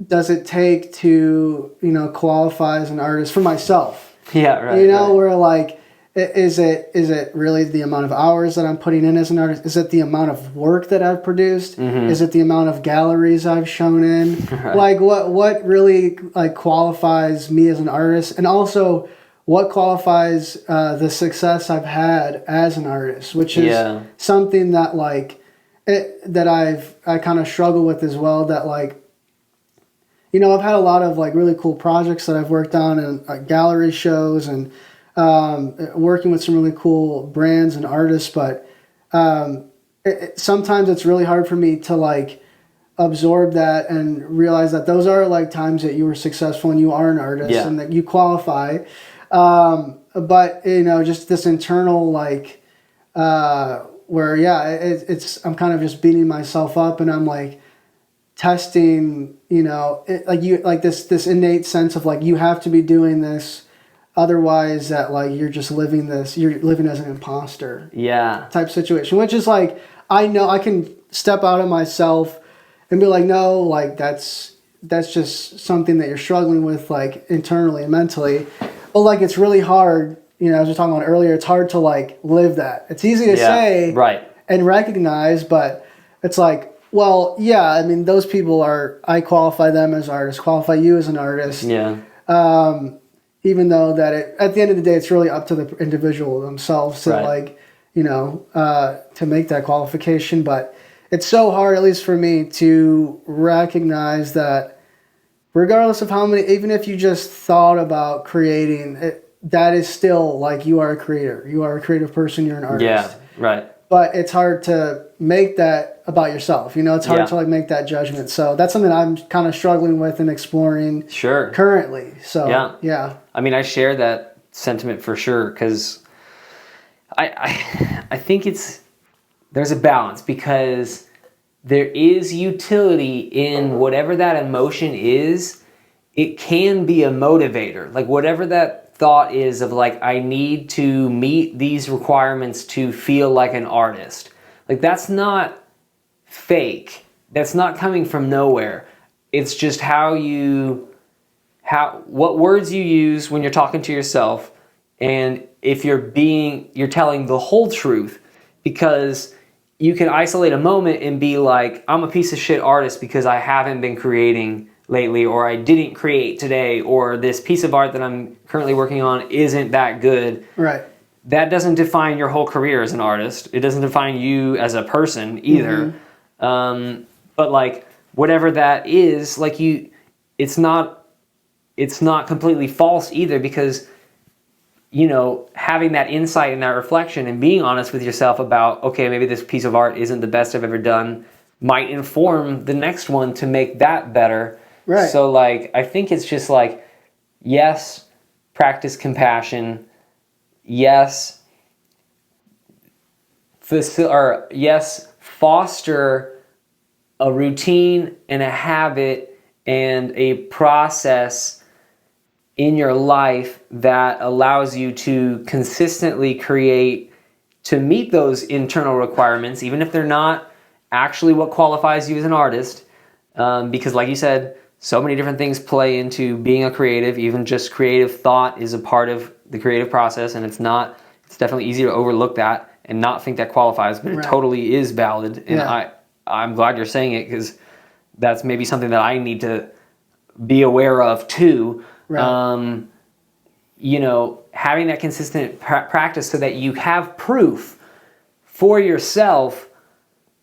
does it take to, qualify as an artist for myself? Yeah, right. Where like, is it really the amount of hours that I'm putting in as an artist? Is it the amount of work that I've produced? Mm-hmm. Is it the amount of galleries I've shown in? Right. Like what really like qualifies me as an artist, and also what qualifies the success I've had as an artist, which is something that like that I kind of struggle with as well. That like, I've had a lot of like really cool projects that I've worked on, and gallery shows, and working with some really cool brands and artists, but sometimes it's really hard for me to like absorb that and realize that those are like times that you were successful and you are an artist and that you qualify. But just this internal like where I'm kind of just beating myself up, and I'm like testing, this innate sense of like, you have to be doing this. Otherwise, that like you're living as an imposter. Yeah. Type situation, which is like, I know I can step out of myself and be like, no, like that's just something that you're struggling with, like internally and mentally. But like, it's really hard, as we were talking about earlier, it's hard to like live that. It's easy to say and recognize, but it's like, well, yeah, I mean, those people I qualify them as artists, qualify you as an artist. Yeah. Even though that at the end of the day, it's really up to the individual themselves to like, to make that qualification. But it's so hard, at least for me, to recognize that regardless of how many, even if you just thought about creating, that is still like, you are a creator. You are a creative person. You're an artist. Yeah, right. But it's hard to make that about yourself. It's hard to like make that judgment. So that's something I'm kind of struggling with and exploring currently. So yeah. I mean, I share that sentiment for sure, because I think there's a balance, because there is utility in whatever that emotion is. It can be a motivator, like whatever that thought is of like, I need to meet these requirements to feel like an artist. Like, that's not fake. That's not coming from nowhere. It's just what words you use when you're talking to yourself, and if you're telling the whole truth, because you can isolate a moment and be like, I'm a piece of shit artist because I haven't been creating lately, or I didn't create today, or this piece of art that I'm currently working on isn't that good. Right. That doesn't define your whole career as an artist. It doesn't define you as a person either. Mm-hmm. But like, whatever that is, like it's not completely false either, because having that insight and that reflection and being honest with yourself about, okay, maybe this piece of art isn't the best I've ever done, might inform the next one to make that better. Right. So like, I think it's just like, yes, practice compassion. Yes, foster a routine and a habit and a process in your life that allows you to consistently create to meet those internal requirements, even if they're not actually what qualifies you as an artist. Because like you said, so many different things play into being a creative. Even just creative thought is a part of the creative process, and it's definitely easy to overlook that and not think that qualifies, but it totally is valid. And I'm glad you're saying it, because that's maybe something that I need to be aware of too. Right. Having that consistent practice so that you have proof for yourself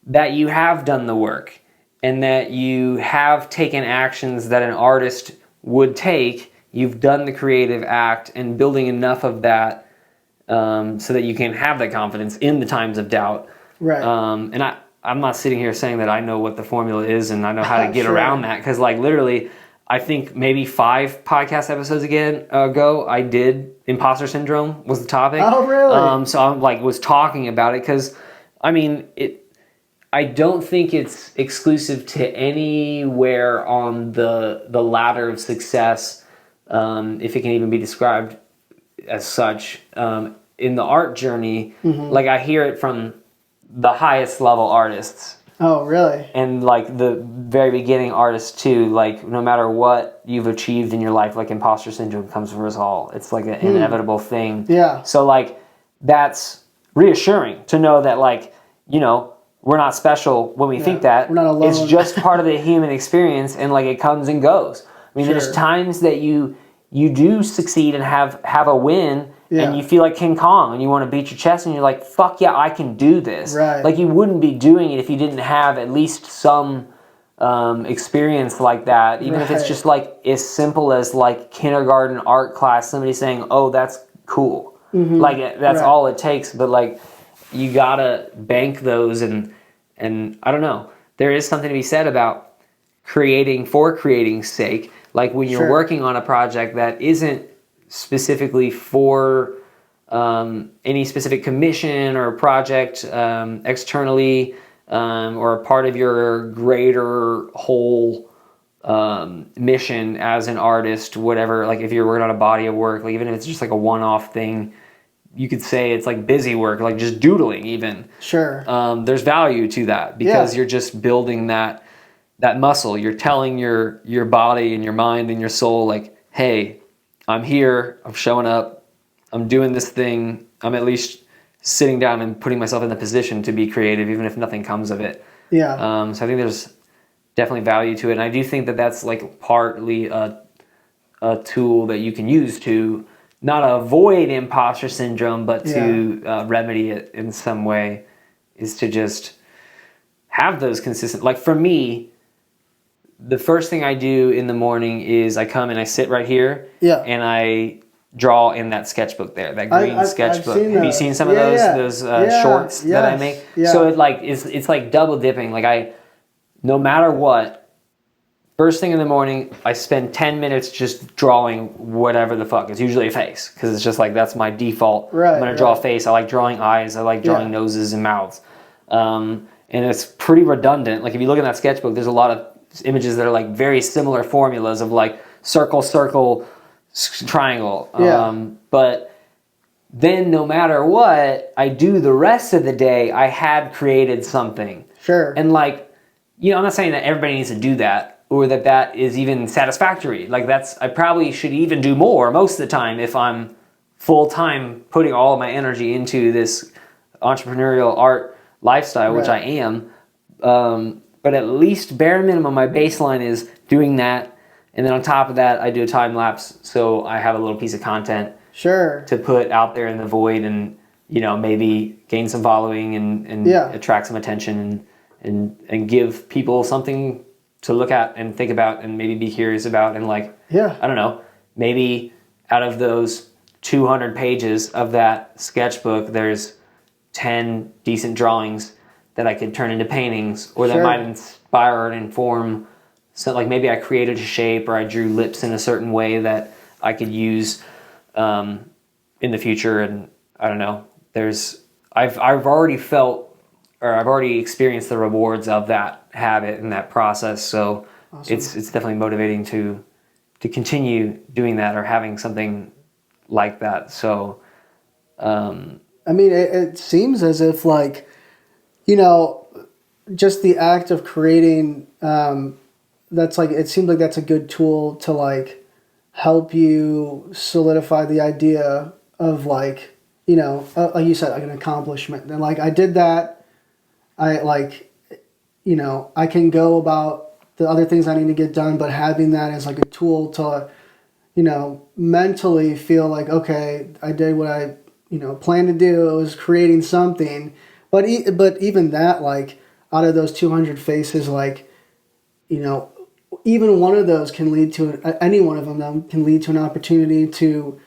that you have done the work and that you have taken actions that an artist would take. You've done the creative act, and building enough of that so that you can have that confidence in the times of doubt. Right. And I'm not sitting here saying that I know what the formula is and I know how to get around that, because like literally, I think maybe 5 podcast episodes ago, I did imposter syndrome was the topic. Oh, really? So I was talking about it, because I mean, I don't think it's exclusive to anywhere on the ladder of success, if it can even be described as such, in the art journey. Mm-hmm. Like, I hear it from the highest level artists. Oh, really? And like the very beginning artists too, like no matter what you've achieved in your life, like imposter syndrome comes for us all. It's like an inevitable thing. Yeah. So like that's reassuring to know that like, you know, we're not special when we think that. We're not alone. It's just part of the human experience, and like it comes and goes. I mean, there's times that you do succeed and have a win, and you feel like King Kong and you want to beat your chest and you're like, fuck yeah, I can do this. Right. Like you wouldn't be doing it if you didn't have at least some experience like that, even if it's just like as simple as like kindergarten art class, somebody saying, oh, that's cool. Like that's all it takes. But like you gotta bank those, and I don't know, there is something to be said about creating for creating's sake. Like when you're working on a project that isn't specifically for any specific commission or project externally, or a part of your greater whole mission as an artist, whatever. Like if you're working on a body of work, like even if it's just like a one-off thing, you could say it's like busy work, like just doodling even. Sure. There's value to that because you're just building that muscle. You're telling your body and your mind and your soul, like, hey, I'm here, I'm showing up, I'm doing this thing, I'm at least sitting down and putting myself in the position to be creative, even if nothing comes of it. Yeah. So I think there's definitely value to it. And I do think that that's like partly a tool that you can use to not avoid imposter syndrome, but to remedy it in some way, is to just have those consistent, like for me, the first thing I do in the morning is I come and I sit right here and I draw in that sketchbook there, that green sketchbook. Have you seen some of those shorts that I make? Yeah. So it's like double dipping. Like no matter what, first thing in the morning, I spend 10 minutes just drawing whatever the fuck. It's usually a face because it's just like that's my default. Right, I'm gonna draw a face. I like drawing eyes. I like drawing noses and mouths. And it's pretty redundant. Like if you look at that sketchbook, there's a lot of images that are like very similar formulas of like circle, circle, triangle. But then no matter what I do the rest of the day, I had created something. Sure. And like, you know, I'm not saying that everybody needs to do that or that is even satisfactory. Like I probably should even do more most of the time if I'm full time putting all of my energy into this entrepreneurial art lifestyle, which I am. But at least bare minimum, my baseline is doing that. And then on top of that, I do a time lapse. So I have a little piece of content to put out there in the void and, you know, maybe gain some following and attract some attention and give people something to look at and think about and maybe be curious about. And like, I don't know, maybe out of those 200 pages of that sketchbook, there's 10 decent drawings that I could turn into paintings, or that might inspire or inform. So like maybe I created a shape or I drew lips in a certain way that I could use in the future. And I don't know, I've already felt, or I've already experienced the rewards of that habit and that process. So it's definitely motivating to continue doing that or having something like that. So, I mean, it seems as if like, you know, just the act of creating, that's like, it seems like that's a good tool to like help you solidify the idea of like, you know, like you said, like an accomplishment. And like I did that, I like, you know, I can go about the other things I need to get done, but having that as like a tool to, you know, mentally feel like, okay, I did what I, you know, planned to do. It was creating something. But even that, like, out of those 200 faces, like, you know, even one of those can lead to, any one of them can lead to an opportunity to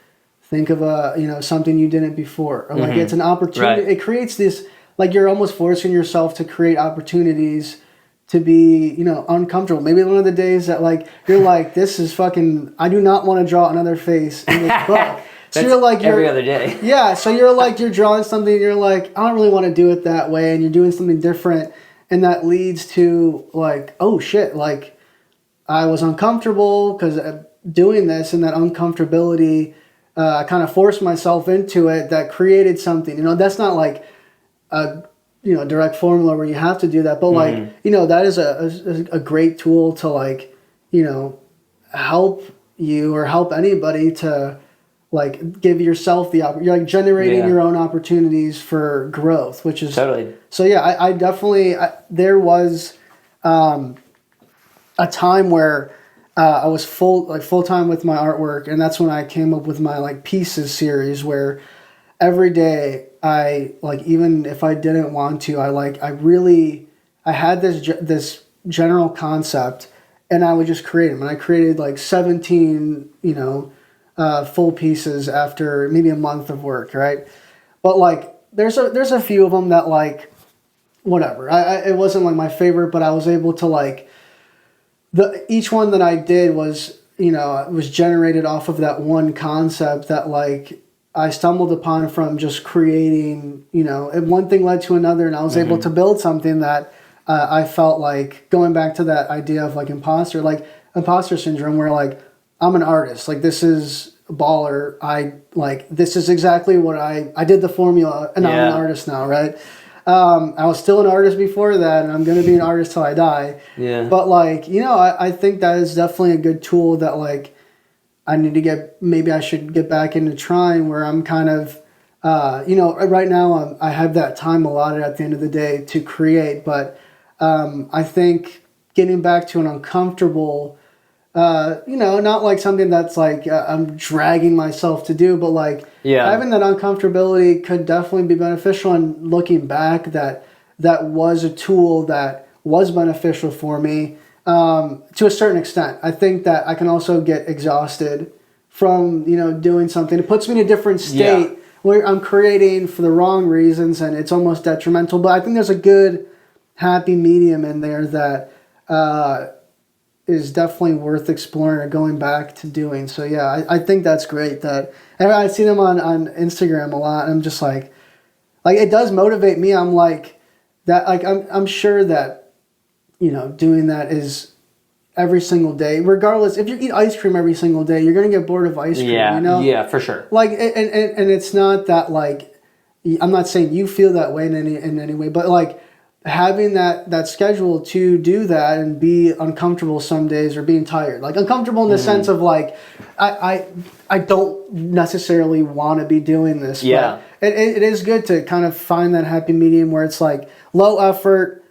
think of something you didn't before. Or like it's an opportunity. It creates this, like you're almost forcing yourself to create opportunities to be, you know, uncomfortable. Maybe one of the days that like, you're like, this is fucking, I do not want to draw another face in this book. So you're like every other day. Yeah, so you're drawing something and you're like, I don't really want to do it that way, and you're doing something different, and that leads to like, oh shit, like I was uncomfortable because doing this, and that uncomfortability, I kind of forced myself into it. That created something. You know, that's not like direct formula where you have to do that, but like, that is a great tool to like, help you or help anybody to like give yourself you're like generating your own opportunities for growth, which is totally. So yeah, I definitely, there was a time where I was full time with my artwork, and that's when I came up with my like pieces series where every day I like, even if I didn't want to, I had this general concept, and I would just create them. And I created like 17, full pieces after maybe a month of work, right? But like, there's a few of them that like, whatever. It wasn't like my favorite, but I was able to like, each one that I did was, was generated off of that one concept that like I stumbled upon from just creating, and one thing led to another, and I was able to build something that I felt like, going back to that idea of like imposter syndrome, where like, I'm an artist, like this is baller. This is exactly what I did the formula, and I'm an artist now, right? I was still an artist before that, and I'm going to be an artist till I die. Yeah. But like, I think that is definitely a good tool that like maybe I should get back into trying, where I'm kind of, right now I have that time allotted at the end of the day to create. But I think getting back to an uncomfortable, not like something that's like I'm dragging myself to do, but like having that uncomfortability could definitely be beneficial. And looking back, that was a tool that was beneficial for me to a certain extent. I think that I can also get exhausted from doing something. It puts me in a different state where I'm creating for the wrong reasons, and it's almost detrimental. But I think there's a good happy medium in there that is definitely worth exploring or going back to doing. So yeah, I think that's great. That, and I see them on Instagram a lot, and I'm just like it does motivate me. I'm like that. Like I'm sure that doing that is every single day, regardless. If you eat ice cream every single day, you're gonna get bored of ice cream. Yeah, for sure. Like and it's not that like, I'm not saying you feel that way in any way, but like, having that schedule to do that and be uncomfortable some days, or being tired, like uncomfortable in the sense of like, I don't necessarily want to be doing this. But it is good to kind of find that happy medium where it's like low effort.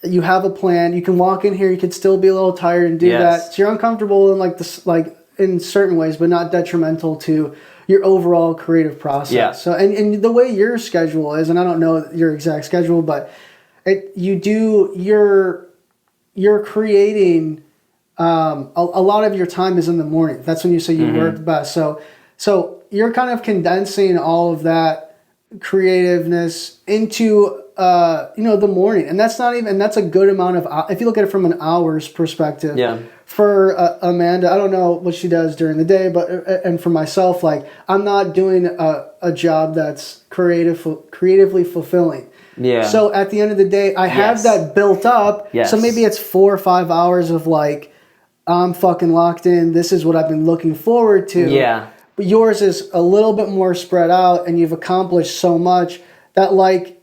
You have a plan. You can walk in here. You could still be a little tired and do that. So you're uncomfortable in like this, like in certain ways, but not detrimental to your overall creative process. Yeah. So and the way your schedule is, and I don't know your exact schedule, but you're creating, a lot of your time is in the morning. That's when you say you work best. So you're kind of condensing all of that creativeness into, the morning. And that's that's a good amount of, if you look at it from an hours perspective. Yeah. For Amanda, I don't know what she does during the day, but, and for myself, like, I'm not doing a job that's creatively fulfilling. Yeah. So at the end of the day, I have that built up. Yes. So maybe it's 4 or 5 hours of like, I'm fucking locked in. This is what I've been looking forward to. Yeah. But yours is a little bit more spread out, and you've accomplished so much that like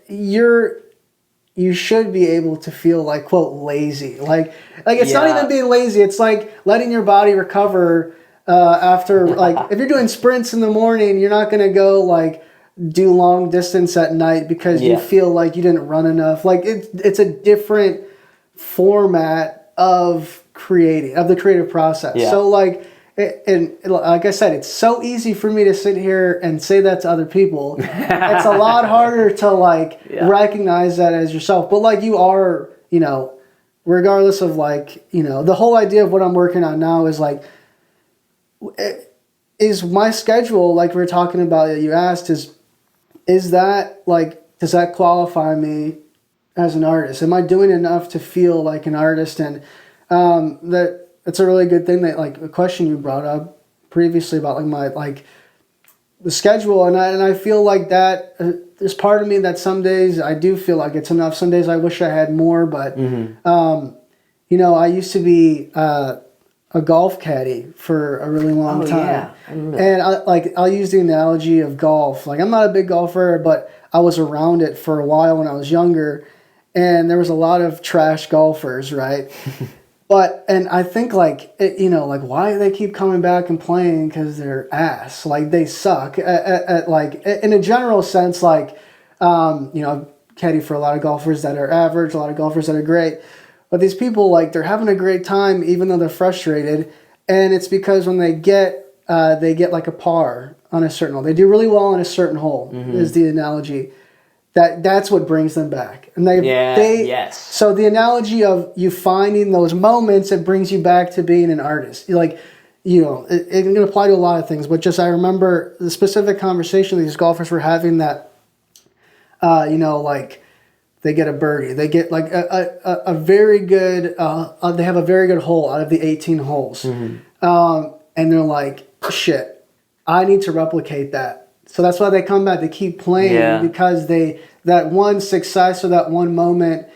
you should be able to feel like, quote, lazy. Like it's not even being lazy. It's like letting your body recover after like, if you're doing sprints in the morning, you're not going to go like do long distance at night because you feel like you didn't run enough. Like it's a different format of the creative process. Yeah. So like, and like I said, it's so easy for me to sit here and say that to other people. It's a lot harder to like recognize that as yourself. But like, you are, regardless of like, the whole idea of what I'm working on now is like, is my schedule, like we were talking about, that you asked, is that like, does that qualify me as an artist? Am I doing enough to feel like an artist? And that's a really good thing, that like a question you brought up previously about like the schedule. And I feel like that there's part of me that some days I do feel like it's enough. Some days I wish I had more, but I used to be a golf caddy for a really long time. Yeah. And I'll use the analogy of golf. Like, I'm not a big golfer, but I was around it for a while when I was younger, and there was a lot of trash golfers, right? And I think like, like why do they keep coming back and playing? Because they're ass. Like they suck at like, in a general sense, like, caddy for a lot of golfers that are average, a lot of golfers that are great. But these people, like, they're having a great time even though they're frustrated. And it's because when they get like a par on a certain hole. They do really well on a certain hole, is the analogy. That's what brings them back. And yes. So the analogy of you finding those moments, it brings you back to being an artist. You're like, it can apply to a lot of things, but just I remember the specific conversation these golfers were having that, like they get a birdie, they get like a very good, they have a very good hole out of the 18 holes. And they're like, shit, I need to replicate that. So that's why they come back. They keep playing because that one success or that one moment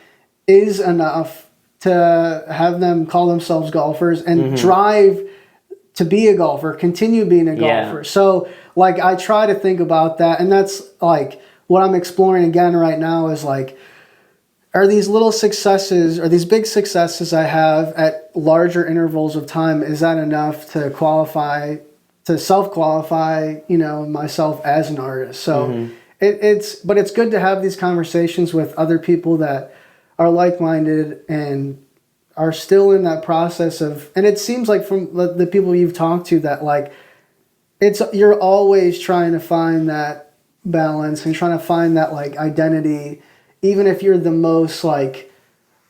is enough to have them call themselves golfers and drive to be a golfer, continue being a golfer. So like I try to think about that, and that's like what I'm exploring again right now is like, are these little successes or these big successes I have at larger intervals of time, is that enough to qualify, to self-qualify, myself as an artist? So it's good to have these conversations with other people that are like-minded and are still in that process of, and it seems like from the people you've talked to that like, you're always trying to find that balance and trying to find that like identity, even if you're the most like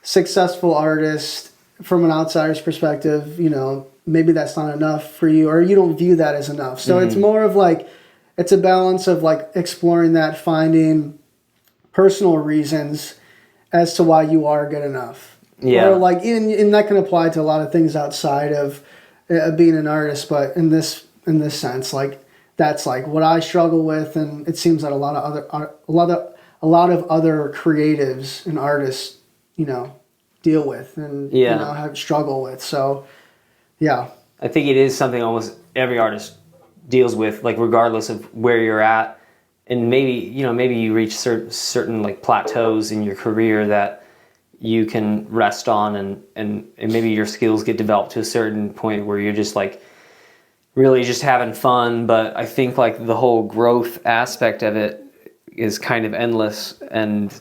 successful artist from an outsider's perspective, maybe that's not enough for you, or you don't view that as enough. So it's more of like, it's a balance of like exploring that, finding personal reasons as to why you are good enough. Yeah. Or like, and that can apply to a lot of things outside of being an artist, but in this sense, like that's like what I struggle with, and it seems that a lot of other creatives and artists, deal with and have struggle with. So, yeah, I think it is something almost every artist deals with, like regardless of where you're at, and maybe you reach certain like plateaus in your career that you can rest on, and maybe your skills get developed to a certain point where you're just like really just having fun. But I think like the whole growth aspect of it is kind of endless, and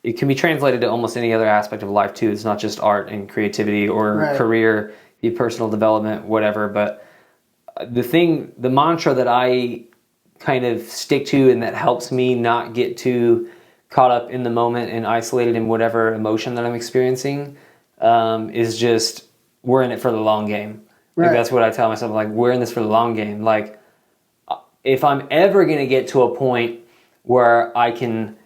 it can be translated to almost any other aspect of life too. It's not just art and creativity or career, be personal development, whatever. But the mantra that I kind of stick to and that helps me not get too caught up in the moment and isolated in whatever emotion that I'm experiencing is just, we're in it for the long game. Like that's what I tell myself, like we're in this for the long game. Like if I'm ever going to get to a point where I can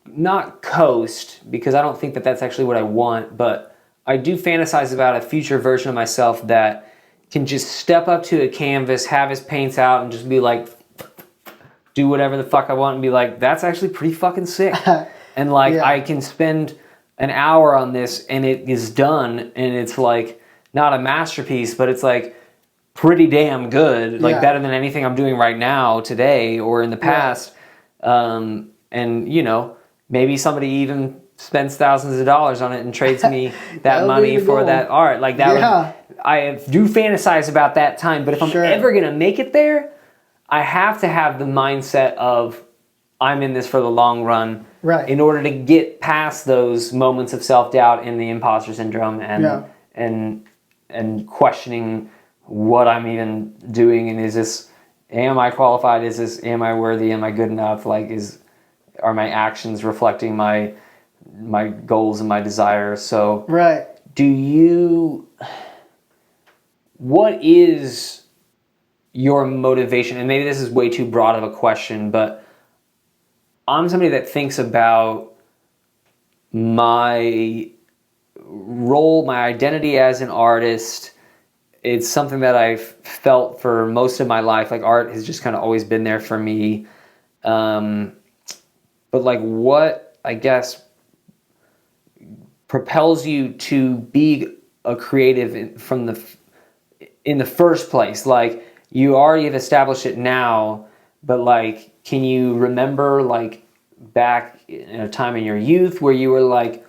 not coast, because I don't think that that's actually what I want, but I do fantasize about a future version of myself that can just step up to a canvas, have his paints out, and just be like, do whatever the fuck I want, and be like, that's actually pretty fucking sick. And like, I can spend an hour on this and it is done, and it's like not a masterpiece, but it's like pretty damn good, like better than anything I'm doing right now today or in the past. And maybe somebody even spends thousands of dollars on it and trades me that money for that art. Like that I do fantasize about that time, but if I'm ever going to make it there, I have to have the mindset of I'm in this for the long run in order to get past those moments of self-doubt and the imposter syndrome and questioning what I'm even doing, and am I qualified? Am I worthy? Am I good enough? Like are my actions reflecting my goals and my desires? So what is your motivation? And maybe this is way too broad of a question, but I'm somebody that thinks about my role, my identity as an artist. It's something that I've felt for most of my life. Like art has just kind of always been there for me. But like what, I guess, propels you to be a creative in the first place? Like you already have established it now, but like, can you remember like back in a time in your youth where you were like,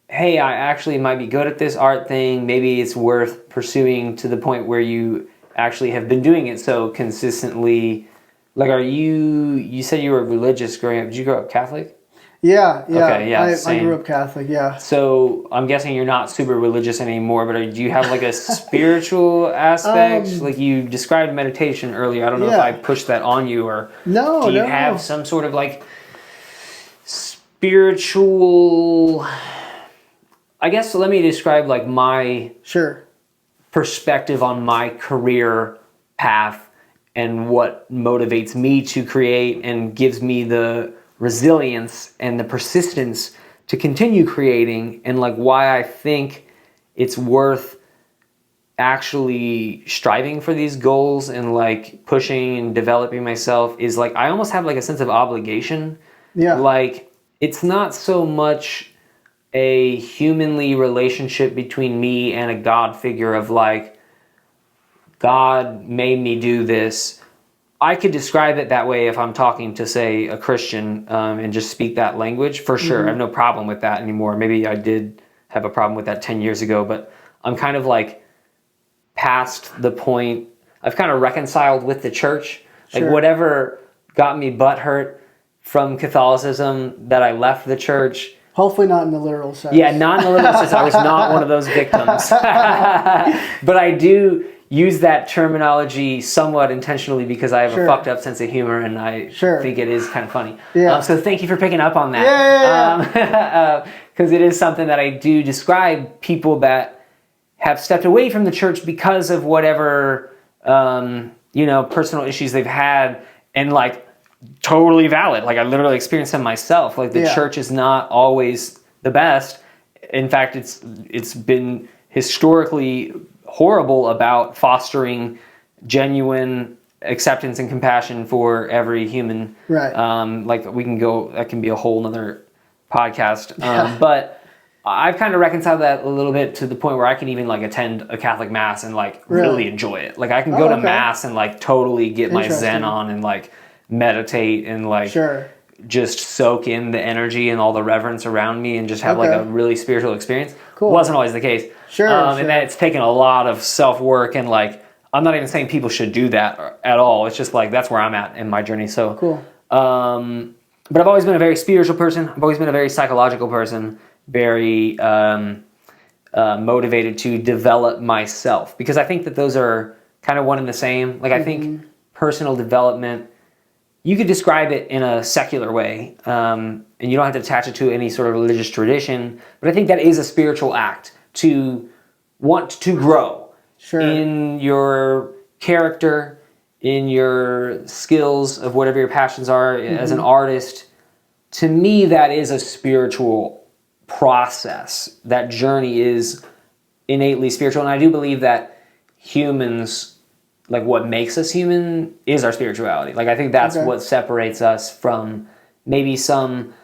hey, I actually might be good at this art thing. Maybe it's worth pursuing to the point where you actually have been doing it so consistently. Like, you said you were religious growing up. Did you grow up Catholic? Yeah. Okay, yeah, I grew up Catholic, yeah. So I'm guessing you're not super religious anymore, but do you have like a spiritual aspect? Like you described meditation earlier. I don't know if I pushed that on you, or do you have some sort of like spiritual... I guess let me describe like my perspective on my career path and what motivates me to create and gives me the resilience and the persistence to continue creating, and like why I think it's worth actually striving for these goals and like pushing and developing myself is like I almost have like a sense of obligation. Yeah. Like it's not so much a humanly relationship between me and a God figure of like, God made me do this. I could describe it that way if I'm talking to, say, a Christian and just speak that language, for sure. I have no problem with that anymore. Maybe I did have a problem with that 10 years ago, but I'm kind of like past the point. I've kind of reconciled with the church. Like whatever got me butthurt from Catholicism that I left the church. Hopefully not in the literal sense. Yeah, not in the literal sense. I was not one of those victims. But I do use that terminology somewhat intentionally because I have a fucked up sense of humor, and I think it is kind of funny. Yeah. So thank you for picking up on that. Because it is something that I do describe people that have stepped away from the church because of whatever, personal issues they've had, and like, totally valid. Like I literally experienced them myself. Like the church is not always the best. In fact, it's been historically horrible about fostering genuine acceptance and compassion for every human. Right. Like that can be a whole nother podcast. But I've kind of reconciled that a little bit to the point where I can even like attend a Catholic mass and like really enjoy it. Like I can go to mass and like totally get my Zen on and like meditate and like just soak in the energy and all the reverence around me and just have like a really spiritual experience. Cool. Wasn't always the case. And then it's taken a lot of self-work, and like I'm not even saying people should do that at all. It's just like that's where I'm at in my journey. So cool. But I've always been a very spiritual person. I've always been a very psychological person, very motivated to develop myself, because I think that those are kind of one and the same. Like I think personal development, you could describe it in a secular way, and you don't have to attach it to any sort of religious tradition, but I think that is a spiritual act to want to grow in your character, in your skills of whatever your passions are as an artist. To me, that is a spiritual process. That journey is innately spiritual, and I do believe that humans, like what makes us human is our spirituality. Like I think that's what separates us from maybe some,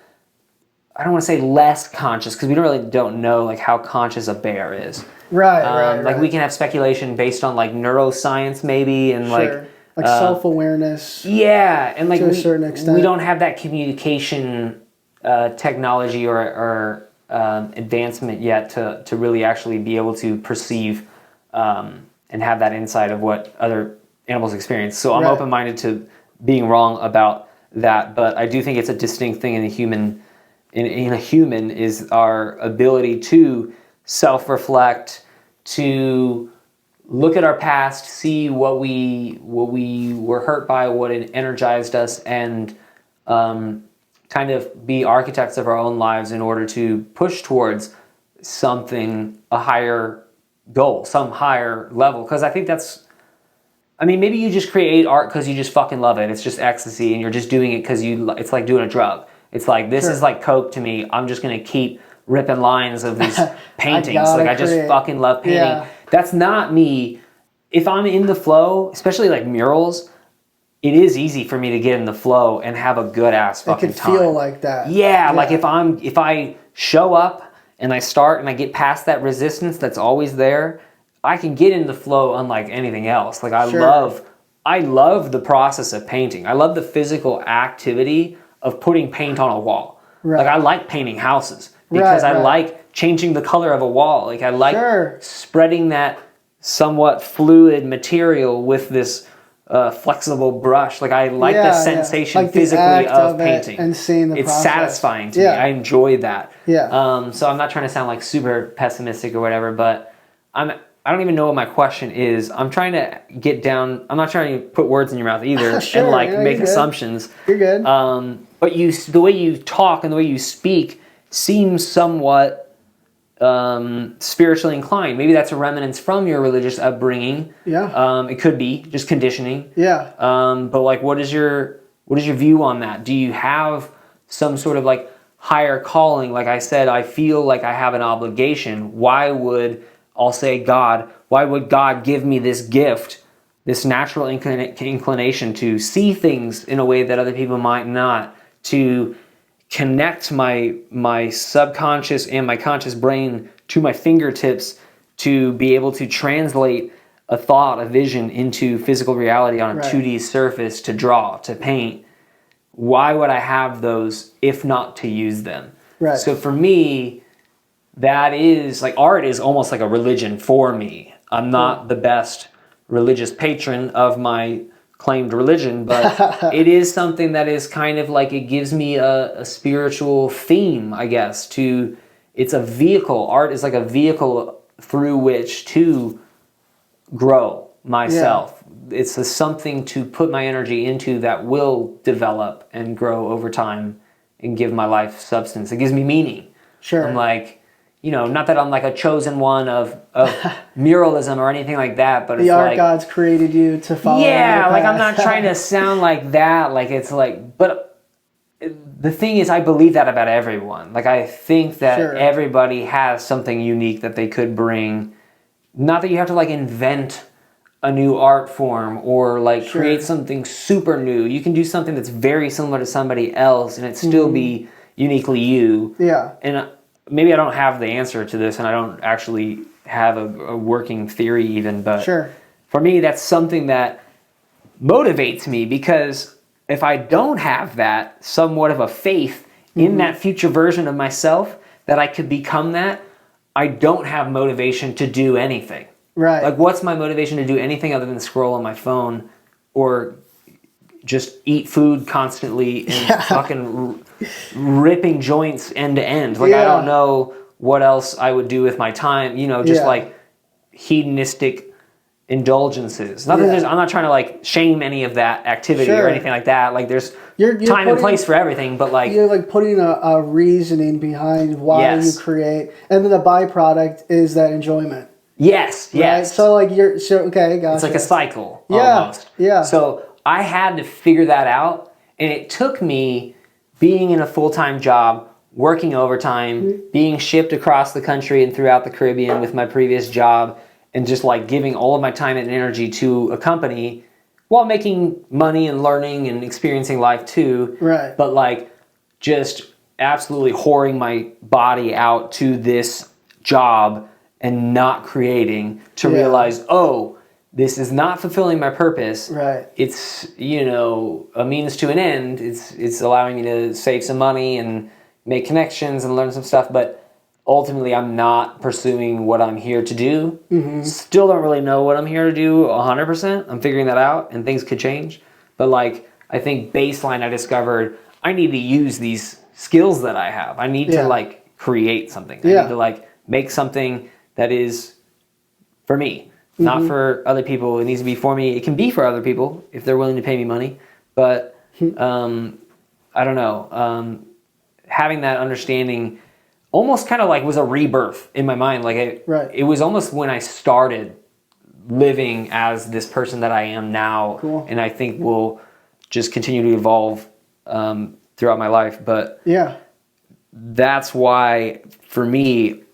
I don't want to say less conscious, because we don't know like how conscious a bear is. Like we can have speculation based on like neuroscience maybe, and like self-awareness. Yeah, and like to a certain extent. We don't have that communication technology or advancement yet to really actually be able to perceive and have that insight of what other animals experience. So I'm open-minded to being wrong about that, but I do think it's a distinct thing in a human. In a human is our ability to self-reflect, to look at our past, see what we were hurt by, what energized us, and kind of be architects of our own lives in order to push towards a higher goal, some higher level. Because I think maybe you just create art because you just fucking love it. It's just ecstasy, and you're just doing it because it's like doing a drug. It's like, this is like coke to me. I'm just going to keep ripping lines of these paintings. I just fucking love painting. Yeah. That's not me. If I'm in the flow, especially like murals, it is easy for me to get in the flow and have a good ass fucking time. It could feel like that. Yeah, like if I show up and I start and I get past that resistance that's always there, I can get in the flow unlike anything else. Like I love the process of painting. I love the physical activity of putting paint on a wall. Right. Like I like painting houses because I like changing the color of a wall. Like I like spreading that somewhat fluid material with this flexible brush. Like I like the sensation like physically of painting and seeing the process. Satisfying to me. I enjoy that. Yeah. So I'm not trying to sound like super pessimistic or whatever, but I don't even know what my question is. I'm trying to get down. I'm not trying to put words in your mouth either and like make assumptions. You're good. But the way you talk and the way you speak seems somewhat spiritually inclined. Maybe that's a remnants from your religious upbringing. Yeah. It could be just conditioning. Yeah. But like, what is your view on that? Do you have some sort of like higher calling? Like I said, I feel like I have an obligation. Why would God give me this gift, this natural inclination to see things in a way that other people might not, to connect my subconscious and my conscious brain to my fingertips, to be able to translate a thought, a vision into physical reality on a 2D surface, to draw, to paint? Why would I have those if not to use them? Right. So for me, that is like art is almost like a religion for me. I'm not the best religious patron of my claimed religion, but it is something that is kind of like, it gives me a spiritual theme, I guess. It's a vehicle. Art is like a vehicle through which to grow myself. It's something to put my energy into that will develop and grow over time and give my life substance. It gives me meaning. Sure. I'm like, not that I'm like a chosen one of muralism or anything like that, but the it's art like God's created you to follow. Yeah, like I'm not trying to sound like that. Like it's like, but the thing is, I believe that about everyone. Like I think that everybody has something unique that they could bring. Not that you have to like invent a new art form or like create something super new. You can do something that's very similar to somebody else and it still be uniquely you. Yeah. And maybe I don't have the answer to this and I don't actually have a working theory even, but for me, that's something that motivates me, because if I don't have that somewhat of a faith in that future version of myself that I could become that, I don't have motivation to do anything. Right. Like, what's my motivation to do anything other than scroll on my phone or just eat food constantly and fucking ripping joints end to end? Like, I don't know what else I would do with my time, just like hedonistic indulgences. I'm not trying to like shame any of that activity or anything like that. Like, there's time and place for everything, but like you're like putting a reasoning behind why you create, and then the byproduct is that enjoyment. Yes. So like okay, gotcha. It's like a cycle almost. Yeah. So I had to figure that out, and it took me being in a full-time job, working overtime, being shipped across the country and throughout the Caribbean with my previous job, and just like giving all of my time and energy to a company while making money and learning and experiencing life too. Right. But like just absolutely whoring my body out to this job and not creating, to realize, this is not fulfilling my purpose. Right. It's, a means to an end. It's allowing me to save some money and make connections and learn some stuff, but ultimately I'm not pursuing what I'm here to do. Still don't really know what I'm here to do 100%. I'm figuring that out, and things could change. But like, I think baseline, I discovered I need to use these skills that I have. I need to like create something. I need to like make something that is for me, not for other people. It needs to be for me. It can be for other people if they're willing to pay me money. But I don't know. Having that understanding almost kind of like was a rebirth in my mind. Like it was almost when I started living as this person that I am now. Cool. And I think will just continue to evolve throughout my life. But that's why for me,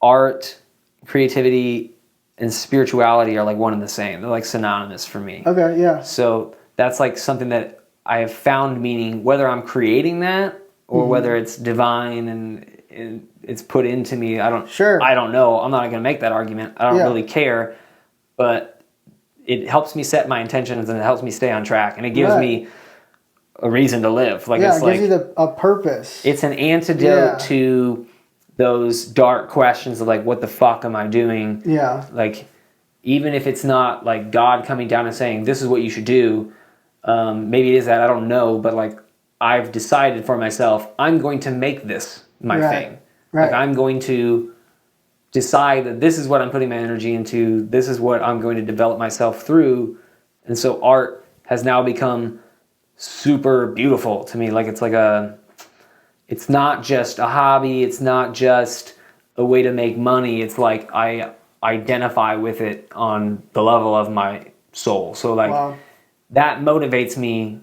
art, creativity, and spirituality are like one and the same. They're like synonymous for me. Okay, yeah. So that's like something that I have found meaning, whether I'm creating that or whether it's divine and it's put into me. I don't know. I'm not going to make that argument. I don't really care. But it helps me set my intentions and it helps me stay on track. And it gives me a reason to live. Like, yeah, it's it gives you a purpose. It's an antidote to those dark questions of like, what the fuck am I doing? Yeah. Like, even if it's not like God coming down and saying, this is what you should do, maybe it is that, I don't know, but like, I've decided for myself, I'm going to make this my thing. Right. Like, I'm going to decide that this is what I'm putting my energy into, this is what I'm going to develop myself through. And so art has now become super beautiful to me. Like, it's not just a hobby, it's not just a way to make money, it's like I identify with it on the level of my soul. So like, that motivates me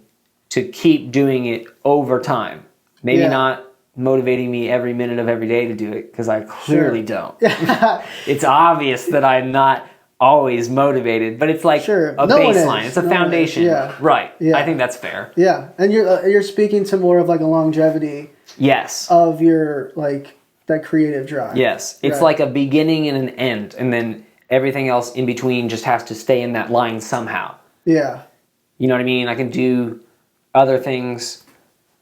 to keep doing it over time. Maybe not motivating me every minute of every day to do it, because I clearly don't. It's obvious that I'm not always motivated, but it's like a baseline. It's a foundation. Right. Yeah. I think that's fair. Yeah. And you're speaking to more of like a longevity of your like that creative drive. Yes. It's like a beginning and an end, and then everything else in between just has to stay in that line somehow. Yeah. You know what I mean? I can do other things.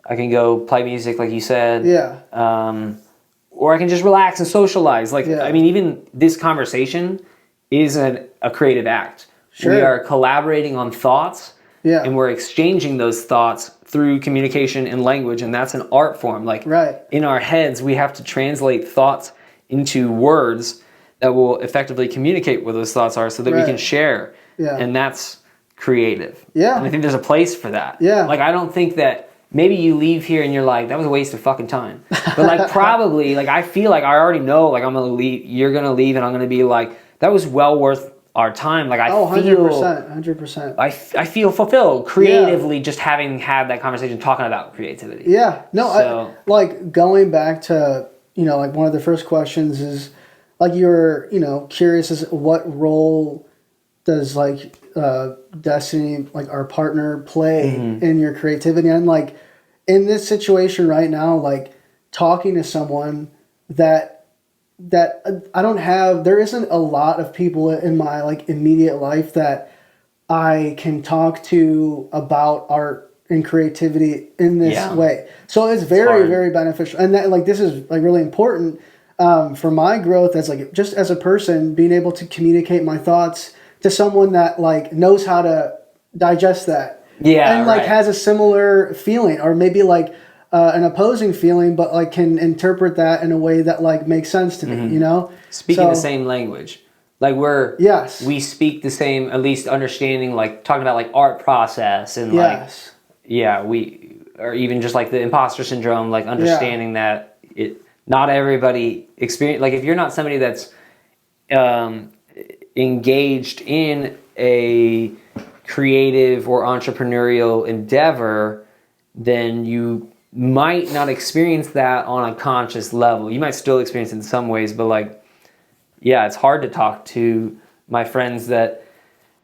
I can go play music, like you said. Yeah. Or I can just relax and socialize. Like, I mean, even this conversation is a creative act. Sure. We are collaborating on thoughts, and we're exchanging those thoughts through communication and language, and that's an art form. Like, in our heads, we have to translate thoughts into words that will effectively communicate what those thoughts are, so that we can share. Yeah. And that's creative. Yeah. And I think there's a place for that. Yeah. Like, I don't think that maybe you leave here and you're like, that was a waste of fucking time. But like, probably, like, I feel like I already know, like, I'm going to leave, you're going to leave, and I'm going to be like, that was well worth our time. Like, I feel 100%. I feel fulfilled creatively just having had that conversation, talking about creativity. Yeah. No, like, going back to, you know, like, one of the first questions is, like, you're, you know, curious as what role does, like, Destiny, like our partner, play in your creativity. And like, in this situation right now, like, talking to someone that I don't have, there isn't a lot of people in my like immediate life that I can talk to about art and creativity in this way. So it's very, very beneficial. And that, like, this is like really important for my growth as like, just as a person, being able to communicate my thoughts to someone that like knows how to digest that. Yeah. And like has a similar feeling, or maybe like an opposing feeling, but like can interpret that in a way that like makes sense to me, you know? Speaking the same language. Like, we speak the same, at least understanding, like talking about like art process and like, we, or even just like the imposter syndrome, like understanding that not everybody experience, like if you're not somebody that's engaged in a creative or entrepreneurial endeavor, then you might not experience that on a conscious level. You might still experience it in some ways, but like, it's hard to talk to my friends that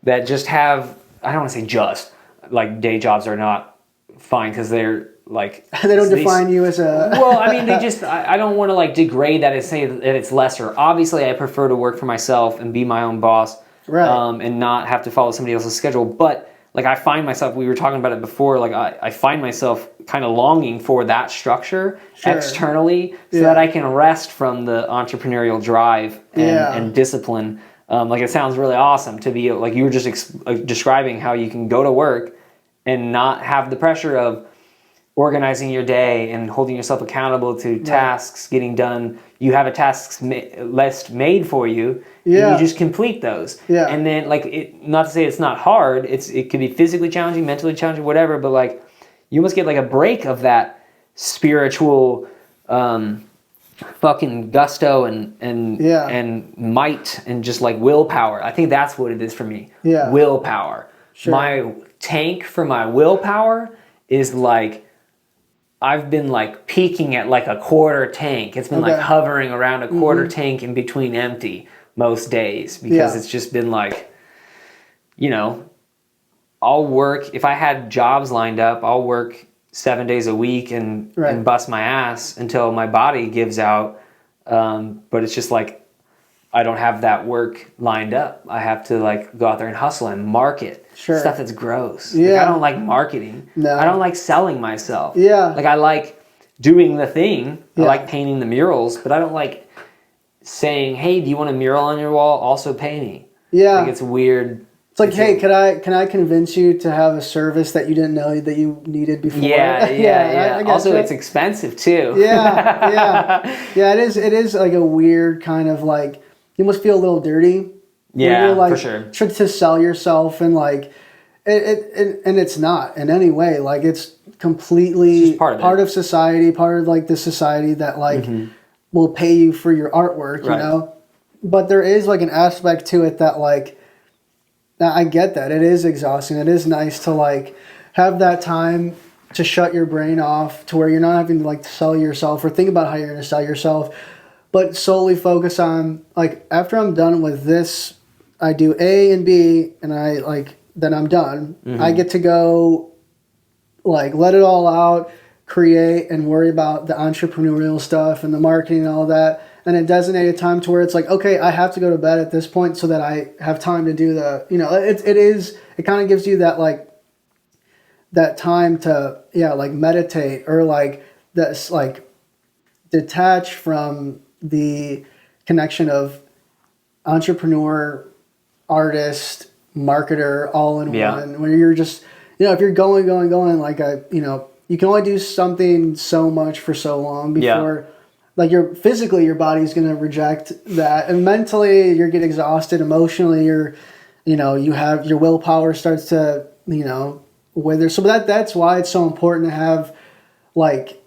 just have, I don't want to say just, like, day jobs are not fine because they're like, they don't define you as a well, I mean, they just, I don't want to like degrade that and say that it's lesser. Obviously, I prefer to work for myself and be my own boss, and not have to follow somebody else's schedule. But like, I find myself, we were talking about it before, like I find myself kind of longing for that structure externally, so that I can rest from the entrepreneurial drive and discipline. Like, it sounds really awesome to be like, you were just describing how you can go to work and not have the pressure of organizing your day and holding yourself accountable to tasks getting done. You have a tasks list made for you, and you just complete those. And then, like, not to say it's not hard, it could be physically challenging, mentally challenging, whatever, but like, you must get like a break of that spiritual fucking gusto and might and just like willpower. I think that's what it is for me. Willpower. My tank for my willpower is like, I've been like peaking at like a quarter tank. It's been like hovering around a quarter tank in between empty most days, because it's just been like, you know, I'll work, if I had jobs lined up, I'll work 7 days a week and bust my ass until my body gives out. But it's just like, I don't have that work lined up. I have to like go out there and hustle and market stuff that's gross. Yeah. Like, I don't like marketing. No. I don't like selling myself. Yeah. Like I like doing the thing. Yeah. I like painting the murals, but I don't like saying, "Hey, do you want a mural on your wall? Also pay me." Yeah. Like it's weird. It's like, hey, can I convince you to have a service that you didn't know that you needed before? Yeah. I Also, gotcha. it's expensive too. Yeah. It is like a weird kind of like, you must feel a little dirty. Yeah, you're like, for sure. Trying to sell yourself, and like and it's not in any way. Like, it's completely It's just part of society, part of like the society that like will pay you for your artwork, you Right. know. But there is like an aspect to it that like, now I get that it is exhausting. It is nice to like have that time to shut your brain off, to where you're not having to like sell yourself or think about how you're going to sell yourself, but solely focus on like, after I'm done with this, I do A and B, and I like, then I'm done. I get to go like let it all out, create, and worry about the entrepreneurial stuff and the marketing and all that. And a designated time to where it's like, okay, I have to go to bed at this point so that I have time to do the, you know, it kind of gives you that like, that time to, like meditate, or like that's like detach from the connection of entrepreneur, artist, marketer, all in one, where you're just, if you're going, like you can only do something so much for so long before like physically your body's going to reject that, and mentally you're getting exhausted, emotionally you have your willpower starts to wither. So that's why it's so important to have like,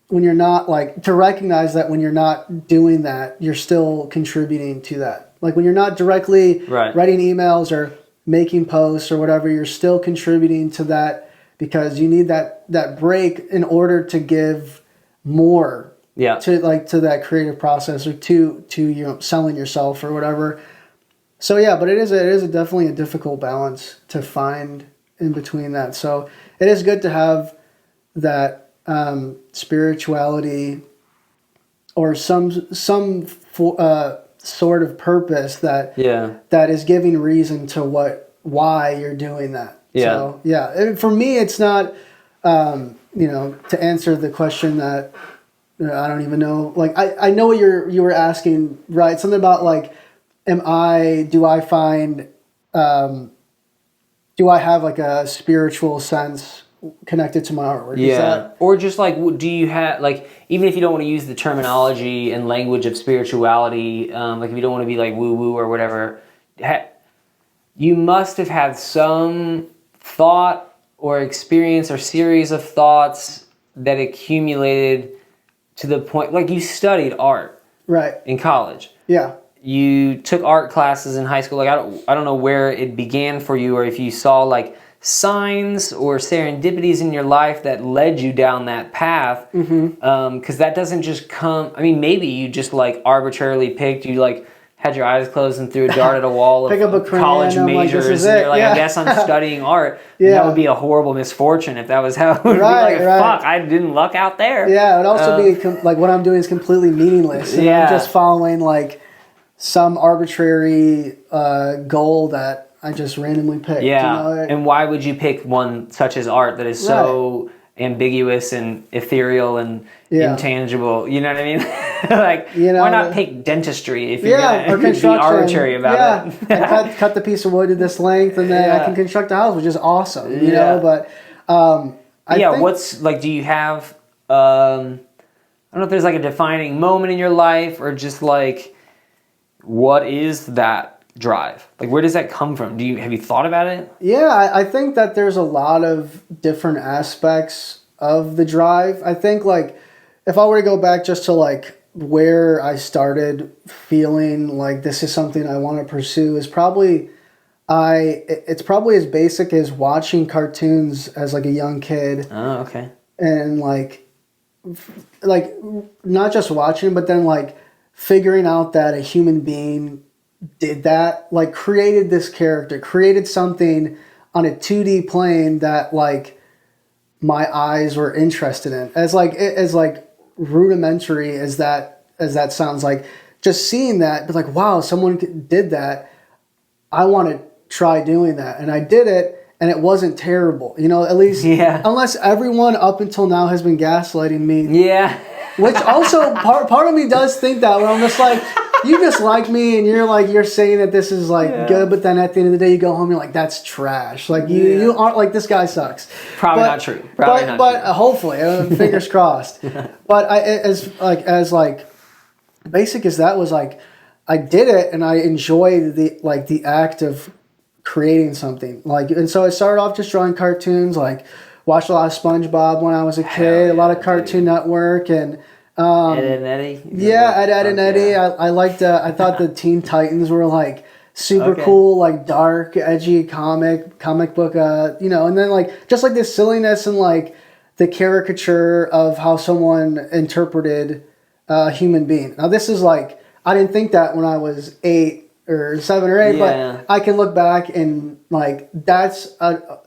when you're not like, to recognize that when you're not doing that, you're still contributing to that. Like when you're not directly writing emails or making posts or whatever, you're still contributing to that, because you need that break in order to give more to that creative process, or to selling yourself or whatever. So but it is definitely a difficult balance to find in between that. So it is good to have that spirituality or some sort of purpose that is giving reason to why you're doing that. So and for me, it's not to answer the question that I don't even know. Like I know what you were asking, right? Something about like, do I have like a spiritual sense connected to my artwork? Or just like, do you have like, even if you don't want to use the terminology and language of spirituality, like if you don't want to be like woo woo or whatever, you must have had some thought or experience or series of thoughts that accumulated to the point, like you studied art in college. You took art classes in high school. Like I don't know where it began for you, or if you saw like signs or serendipities in your life that led you down that path. Because that doesn't just come. I mean, maybe you just like arbitrarily picked. You like had your eyes closed and threw a dart at a wall of college majors, and you're like, I guess I'm studying art. That would be a horrible misfortune if that was how it would be. Like, fuck, I didn't luck out there. It would also be like, what I'm doing is completely meaningless. And I'm just following like some arbitrary goal that I just randomly picked. And why would you pick one such as art that is so ambiguous and ethereal and intangible? You know what I mean? Like, why not pick dentistry if you're going to be arbitrary about it? I cut the piece of wood to this length, and then I can construct a house, which is awesome. You know, but I think, what's like? Do you have? I don't know if there's like a defining moment in your life, or just like, what is that drive? Like, where does that come from? Have you thought about it? I think that there's a lot of different aspects of the drive. I think like, if I were to go back just to like where I started feeling like this is something I want to pursue, is probably it's probably as basic as watching cartoons as like a young kid. Oh, okay. And like not just watching, but then like figuring out that a human being did that, like created this character, created something on a 2D plane that like my eyes were interested in. As rudimentary as that sounds, like just seeing that, but like, wow, someone did that. I want to try doing that. And I did it, and it wasn't terrible. You know, at least, unless everyone up until now has been gaslighting me. Yeah. Which also, part of me does think that, where I'm just like, you just like me, and you're saying that this is like good, but then at the end of the day, you go home, you're like, that's trash. Like you aren't like, this guy sucks. Probably not true. But hopefully, fingers crossed. But as basic as that was, like, I did it, and I enjoyed the act of creating something. Like, and so I started off just drawing cartoons. Like, watched a lot of SpongeBob when I was a kid, a lot of Cartoon Network, and Ed and Eddie. Ed and Eddie. I liked. I thought the Teen Titans were like super cool, like dark, edgy comic book. You know, and then like just like this silliness and like the caricature of how someone interpreted a human being. Now this is like, I didn't think that when I was 8 or 7 or 8, but I can look back and like that's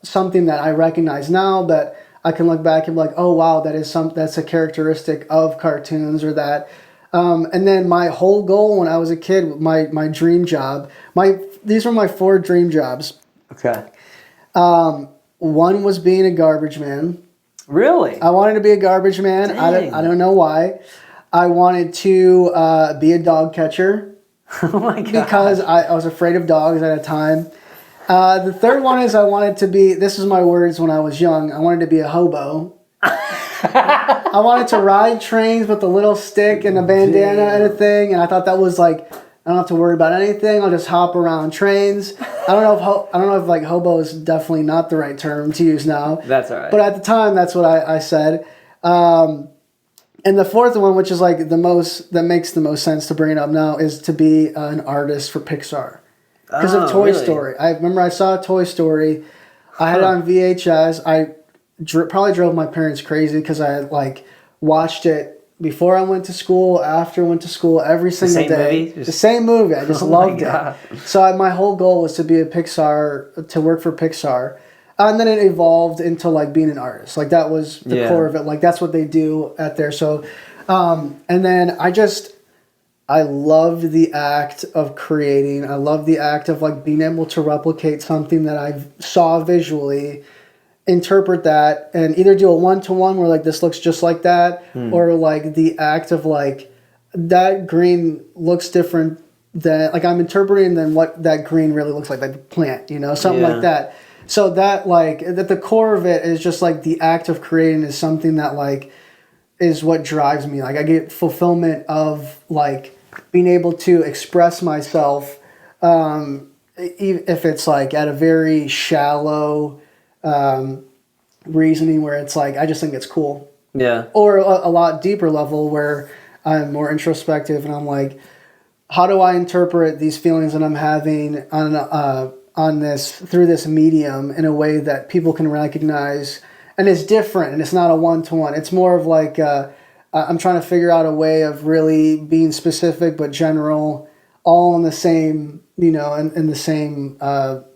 something that I recognize now. But I can look back and be like, oh wow, that's a characteristic of cartoons, or that. And then my whole goal when I was a kid, my dream job, these were my 4 dream jobs. Okay. One was being a garbage man. Really? I wanted to be a garbage man. I don't know why. I wanted to be a dog catcher. Oh my God. Because I was afraid of dogs at a time. The third one is I wanted to be, this is my words when I was young, I wanted to be a hobo. I wanted to ride trains with a little stick and a bandana and a thing, and I thought that was like, I don't have to worry about anything. I'll just hop around trains. I don't know if like hobo is definitely not the right term to use now. That's all right. But at the time, that's what I said. And the fourth one, which is like that makes the most sense to bring it up now, is to be an artist for Pixar. Because of Toy Story. I remember I saw Toy Story. I had it on VHS. I probably drove my parents crazy because I like watched it before I went to school, after I went to school, every single day. The same movie. I just loved it. So my whole goal was to be to work for Pixar. And then it evolved into like being an artist. Like that was the core of it. Like that's what they do at there. So, and then I loved the act of creating. I loved the act of like being able to replicate something that I saw visually, interpret that, and either do a one-to-one where like this looks just like that, or like the act of like that green looks different than like I'm interpreting than what that green really looks like the plant, you know, something like that. So that like at the core of it is just like the act of creating is something that like is what drives me. Like I get fulfillment of like being able to express myself, if it's like at a very shallow reasoning where it's like I just think it's cool. Yeah. Or a lot deeper level where I'm more introspective and I'm like, how do I interpret these feelings that I'm having on this through this medium in a way that people can recognize, and it's different and it's not a one-to-one. It's more of like I'm trying to figure out a way of really being specific but general, all in the same, you know, in the same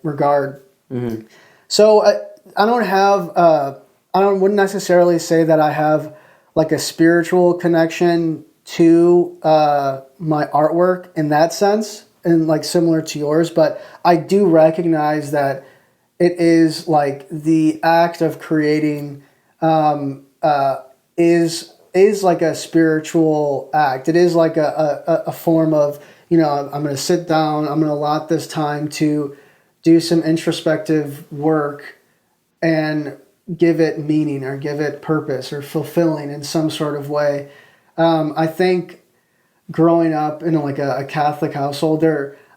regard. Mm-hmm. So wouldn't necessarily say that I have like a spiritual connection to my artwork in that sense, and like similar to yours, but I do recognize that it is like the act of creating is like a spiritual act. It is like a form of, you know, I'm going to sit down, I'm going to allot this time to do some introspective work and give it meaning or give it purpose or fulfilling in some sort of way. I think growing up in like a Catholic household,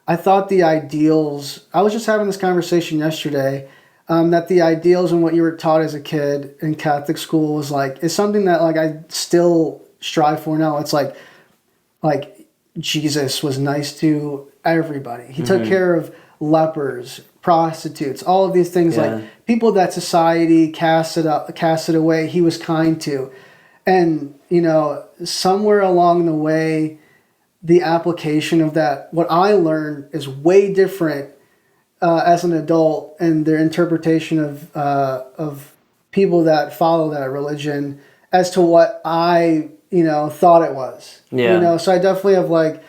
I thought the ideals, I was just having this conversation yesterday, that the ideals and what you were taught as a kid in Catholic school was like, is something that like I still strive for now. It's like Jesus was nice to everybody. He took care of lepers, prostitutes, all of these things, like people that society casted away, he was kind to. And, you know, somewhere along the way, the application of that, what I learned is way different as an adult, and their interpretation of people that follow that religion as to what I, you know, thought it was. Yeah. You know, so I definitely have like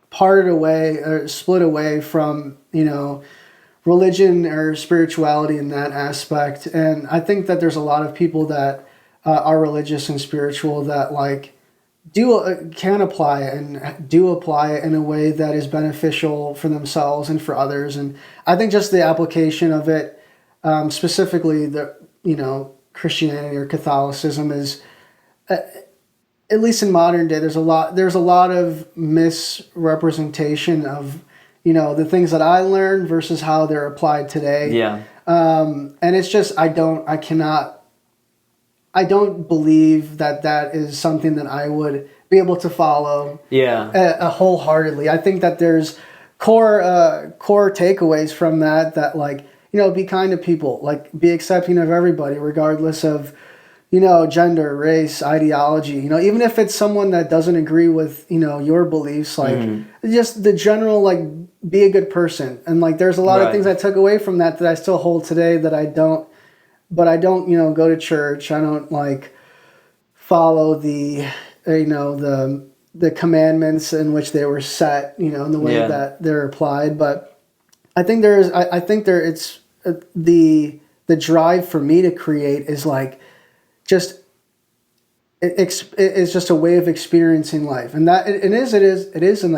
parted away or split away from, religion or spirituality in that aspect. And I think that there's a lot of people that are religious and spiritual that can apply it and do apply it in a way that is beneficial for themselves and for others. And I think just the application of it, specifically Christianity or Catholicism, is at least in modern day, there's a lot of misrepresentation of the things that I learned versus how they're applied today. Yeah. And it's just I don't believe that is something that I would be able to follow. Yeah. Wholeheartedly. I think that there's core takeaways from that be kind to people, be accepting of everybody regardless of gender, race, ideology, even if it's someone that doesn't agree with, your beliefs, just the general, be a good person. And there's a lot of things I took away from that I still hold today that I don't, go to church. I don't follow the commandments in which they were set, in the way that they're applied. But I think it's the drive for me to create is it's just a way of experiencing life, and that it is in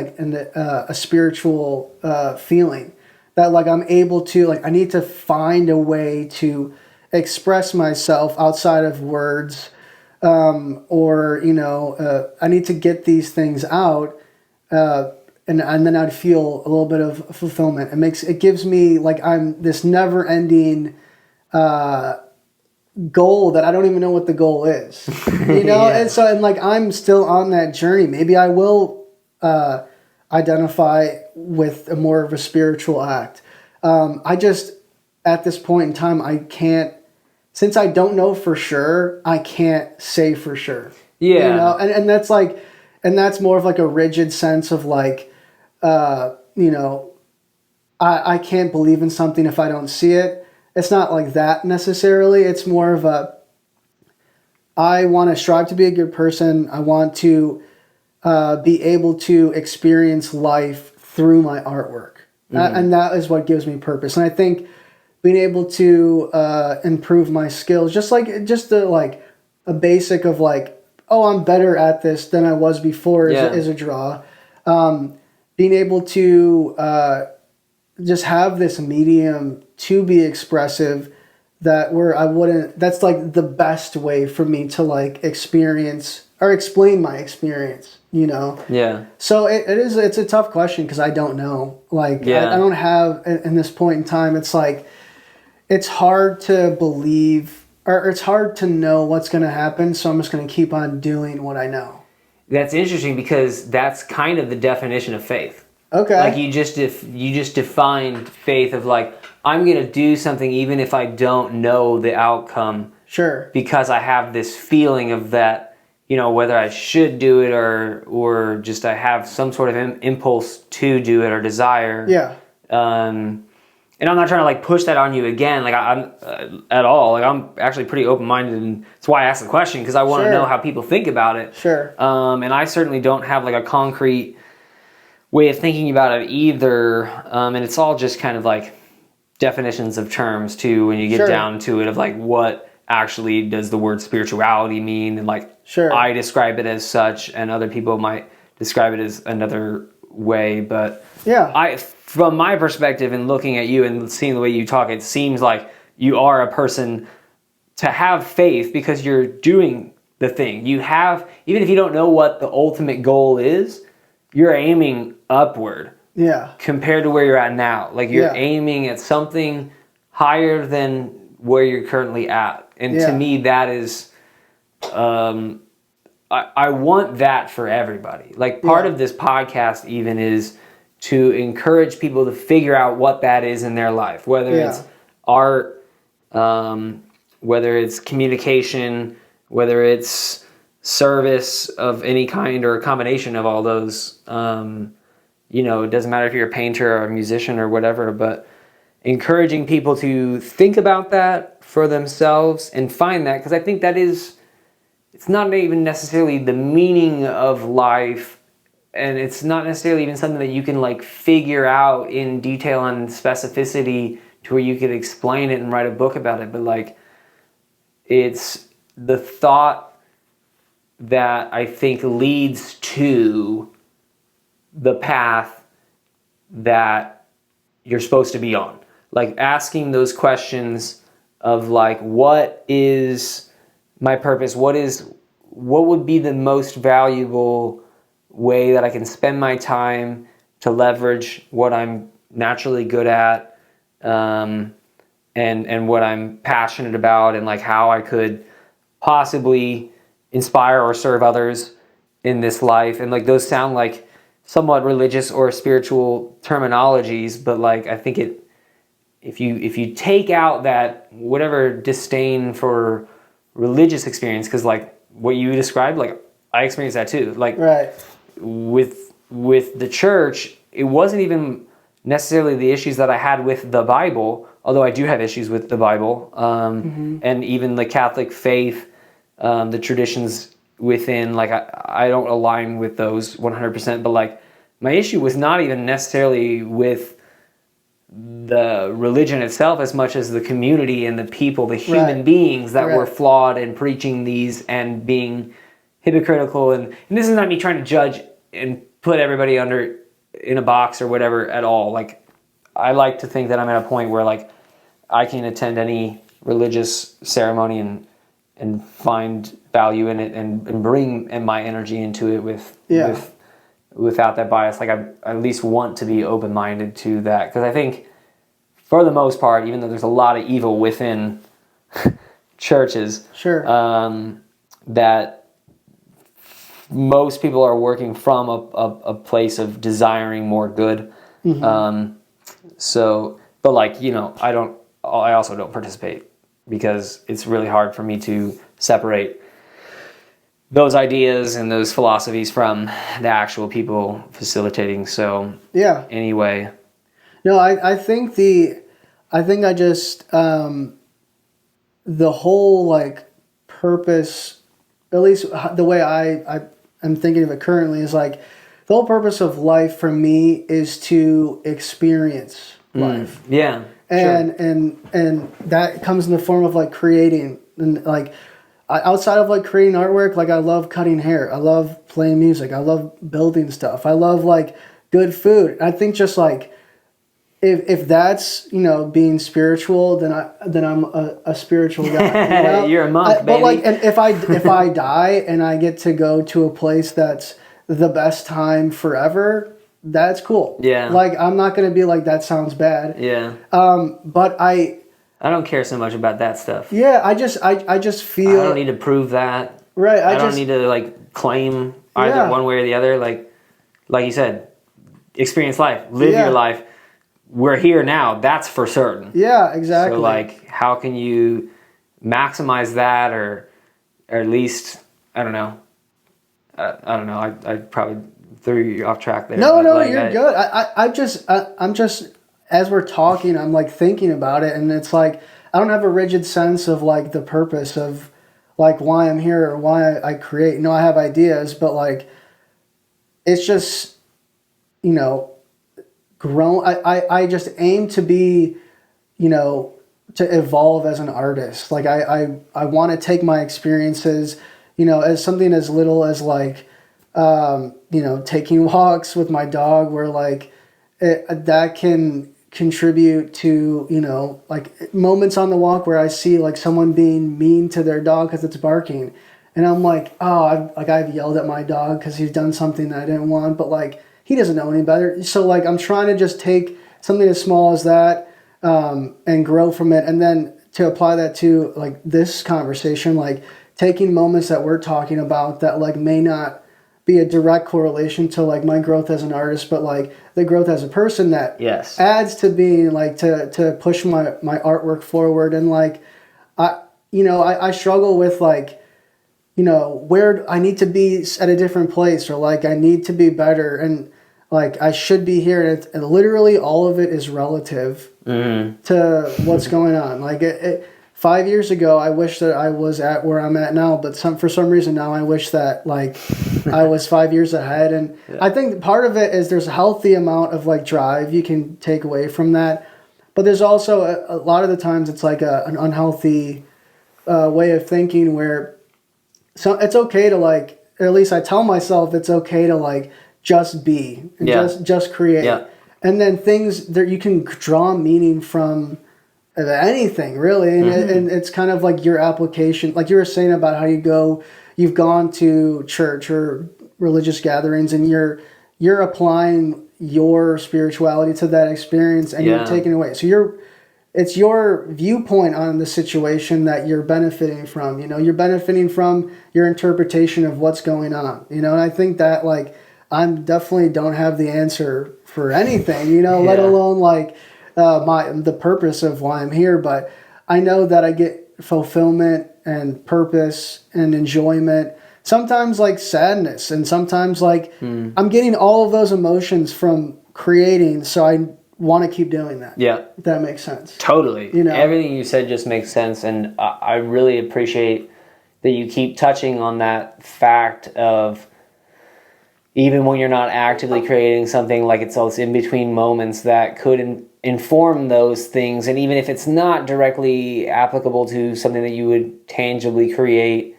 a spiritual feeling that I'm able to I need to find a way to express myself outside of words, or I need to get these things out, and then I'd feel a little bit of fulfillment. It gives me I'm this never ending goal that I don't even know what the goal is, and so I'm still on that journey. Maybe I will identify with a more of a spiritual act. I just at this point in time I can't, since I don't know for sure, I can't say for sure. And that's and that's more of a rigid sense of I can't believe in something if I don't see it. It's not like that necessarily. It's more of I want to strive to be a good person. I want to be able to experience life through my artwork. And that is what gives me purpose. And I think being able to improve my skills, just a basic of I'm better at this than I was before is a draw. Being able to just have this medium to be expressive that's the best way for me to experience or explain my experience, Yeah. So it's a tough question because I don't know. I don't have, in this point in time, it's hard to believe, or it's hard to know what's going to happen, so I'm just going to keep on doing what I know. That's interesting because that's kind of the definition of faith. Okay. You just defined faith of I'm going to do something even if I don't know the outcome. Sure. Because I have this feeling of that, whether I should do it or just I have some sort of impulse to do it or desire. Yeah. And I'm not trying to push that on you again, I'm at all. I'm actually pretty open-minded, and that's why I asked the question, because I want to know how people think about it. Sure. And I certainly don't have a concrete way of thinking about it either. And it's all just kind of definitions of terms too, when you get down to it, of what actually does the word spirituality mean, and I describe it as such, and other people might describe it as another way. But from my perspective and looking at you and seeing the way you talk, it seems like you are a person to have faith because you're doing the thing. You have, even if you don't know what the ultimate goal is, you're aiming upward. Yeah. Compared to where you're at now. You're aiming at something higher than where you're currently at. And to me, that is, I want that for everybody. Part of this podcast even is to encourage people to figure out what that is in their life, whether it's art, whether it's communication, whether it's service of any kind or a combination of all those. It doesn't matter if you're a painter or a musician or whatever, but encouraging people to think about that for themselves and find that, because I think that is it's not even necessarily the meaning of life, and it's not necessarily even something that you can like figure out in detail and specificity to where you could explain it and write a book about it, but like it's the thought that I think leads to the path that you're supposed to be on. Like asking those questions of like, what is my purpose? What would be the most valuable way that I can spend my time to leverage what I'm naturally good at, and what I'm passionate about, and like how I could possibly inspire or serve others in this life. And like those sound like somewhat religious or spiritual terminologies, but like I think if you take out that whatever disdain for religious experience, because like what you described, like I experienced that too. Like Right. with the church, it wasn't even necessarily the issues that I had with the Bible, although I do have issues with the Bible, and even the Catholic faith, the traditions within, like I don't align with those 100%, but like my issue was not even necessarily with the religion itself as much as the community and the people, the human Right. beings that Right. were flawed and preaching these and being hypocritical. And this is not me trying to judge and put everybody in a box or whatever at all. Like I like to think that I'm at a point where like I can attend any religious ceremony and find value in it and bring my energy into it without that bias. Like I at least want to be open-minded to that, because I think for the most part, even though there's a lot of evil within churches, Sure. that most people are working from a place of desiring more good. But like, you know, I also don't participate because it's really hard for me to separate those ideas and those philosophies from the actual people facilitating. So Yeah. anyway, No, I think I just the whole like purpose, at least the way I am thinking of it currently, is like the whole purpose of life for me is to experience life. yeah, And that comes in the form of like creating, and like outside of like creating artwork, like I love cutting hair, I love playing music, I love building stuff, I love like good food. I think just like if that's, you know, being spiritual, then I'm a spiritual guy. You know? You're a monk, but baby. like, and if I die and I get to go to a place that's the best time forever, that's cool. Yeah. Like I'm not gonna be like, that sounds bad. Yeah. But I don't care so much about that stuff. yeah, I just feel I don't need to prove that. right. I don't need to like claim either one way or the other. Like you said, experience life, live your life. We're here now. That's for certain. Yeah, exactly. So like, how can you maximize that, or at least I don't know. I don't know. I probably threw you off track there. No, like, you're good. I'm just as we're talking, I'm like thinking about it, and it's like I don't have a rigid sense of like the purpose of like why I'm here or why I create. You know, I have ideas, but like it's just, you know, grown. I just aim to be, you know, to evolve as an artist. Like I want to take my experiences, you know, as something as little as like, you know, taking walks with my dog, where like that can contribute to, you know, like moments on the walk where I see like someone being mean to their dog because it's barking, and I'm like, oh, I've yelled at my dog because he's done something that I didn't want, but like he doesn't know any better. So like I'm trying to just take something as small as that, and grow from it, and then to apply that to like this conversation, like taking moments that we're talking about that like may not be a direct correlation to like my growth as an artist, but like the growth as a person that adds to being like to push my artwork forward. And like I struggle with like, you know, where I need to be at a different place, or like I need to be better, and like I should be here, and literally all of it is relative to what's going on. Like 5 years ago, I wish that I was at where I'm at now, but for some reason now I wish that like I was 5 years ahead. And I think part of it is there's a healthy amount of like drive you can take away from that. But there's also a lot of the times it's like an unhealthy way of thinking where it's okay to like, or at least I tell myself it's okay to like just be and just create. Yeah. And then things that you can draw meaning from anything really, and, and it's kind of like your application, like you were saying about how you've gone to church or religious gatherings, and you're applying your spirituality to that experience, and you're taking away. So it's your viewpoint on the situation that you're benefiting from. You're benefiting from your interpretation of what's going on. And I think that like I'm definitely don't have the answer for anything. Let alone like. The purpose of why I'm here, but I know that I get fulfillment and purpose and enjoyment, sometimes like sadness, and sometimes like I'm getting all of those emotions from creating, so I want to keep doing that. Yeah. If that makes sense. Totally. Everything you said just makes sense, and I really appreciate that you keep touching on that fact of even when you're not actively creating something, like it's those in-between moments that could inform those things. And even if it's not directly applicable to something that you would tangibly create,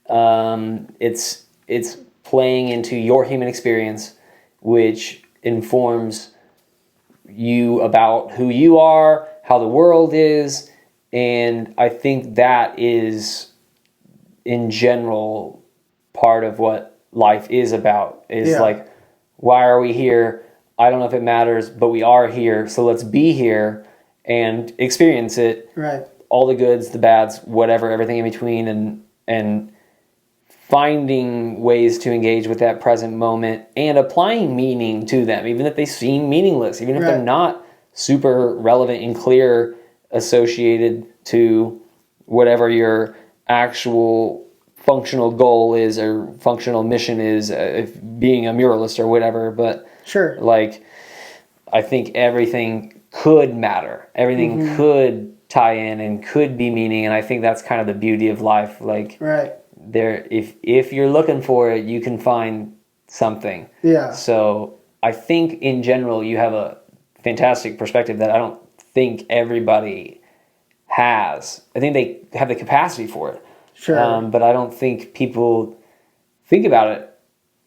it's playing into your human experience, which informs you about who you are, how the world is. And I think that is, in general, part of what life is about, is like, why are we here? I don't know if it matters, but we are here, so let's be here and experience it. Right. All the goods, the bads, whatever, everything in between, and finding ways to engage with that present moment and applying meaning to them, even if they seem meaningless, even if they're not super relevant and clear, associated to whatever your actual functional goal is or functional mission is, if being a muralist or whatever. But sure, like I think everything could matter, everything could tie in and could be meaning, and I think that's kind of the beauty of life. Like there, if you're looking for it, you can find something. Yeah. So I think in general you have a fantastic perspective that I don't think everybody has. I think they have the capacity for it. Sure. But I don't think people think about it,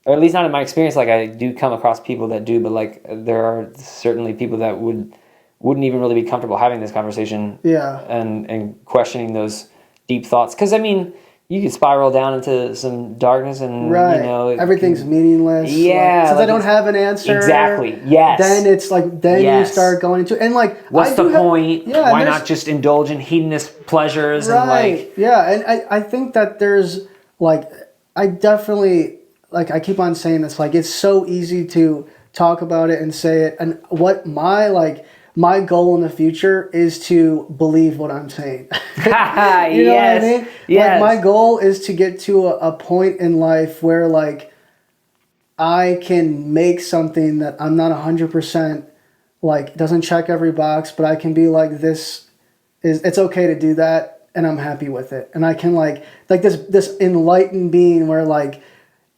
or at least not in my experience. Like I do come across people that do, but like there are certainly people that wouldn't even really be comfortable having this conversation. Yeah. And questioning those deep thoughts, because I mean, you could spiral down into some darkness, and everything's meaningless. Yeah. Since I don't have an answer. Exactly. Yes. Then it's like you start going into, and like what's the point? Yeah. Why not just indulge in hedonist pleasures and like and I think that there's like I definitely like I keep on saying this, like it's so easy to talk about it and say it, and what my goal in the future is to believe what I'm saying. What I mean? Yes. Like my goal is to get to a point in life where like I can make something that I'm not 100% like doesn't check every box, but I can be like, it's okay to do that, and I'm happy with it. And I can like this enlightened being where like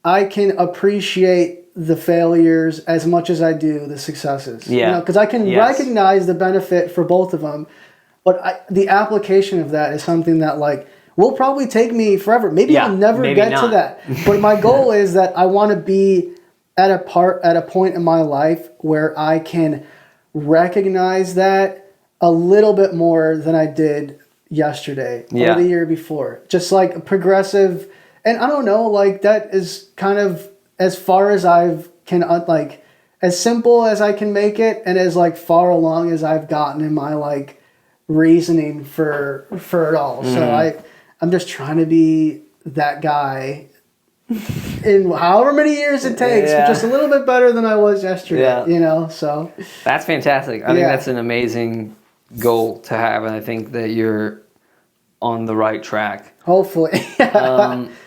I can appreciate the failures as much as I do the successes. Yeah. Because I can recognize the benefit for both of them, but the application of that is something that like will probably take me forever. Maybe I'll never get to that. But my goal is that I want to be at a point in my life where I can recognize that a little bit more than I did yesterday or the year before. Just like a progressive, and I don't know, like that is kind of as far as like as simple as I can make it, and as like far along as I've gotten in my like reasoning for it all. So I'm just trying to be that guy in however many years it takes, but just a little bit better than I was yesterday. So that's fantastic. I think that's an amazing goal to have, and I think that you're on the right track. Hopefully.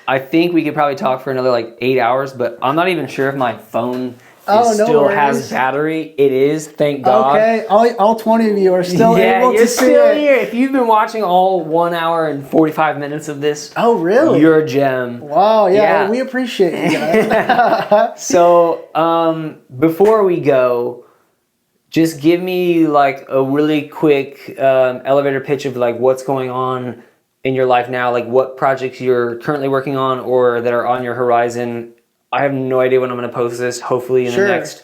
I think we could probably talk for another like 8 hours, but I'm not even sure if my phone Oh, no still worries. has battery. It is, thank God. Okay, all 20 of you are still able you're to see still it. here. If you've been watching all 1 hour and 45 minutes of this, Oh, really? you're a gem. Wow, Yeah. we appreciate you guys. So, before we go, just give me like a really quick elevator pitch of like what's going on in your life now, like what projects you're currently working on or that are on your horizon. I have no idea when I'm going to post this. Hopefully in the next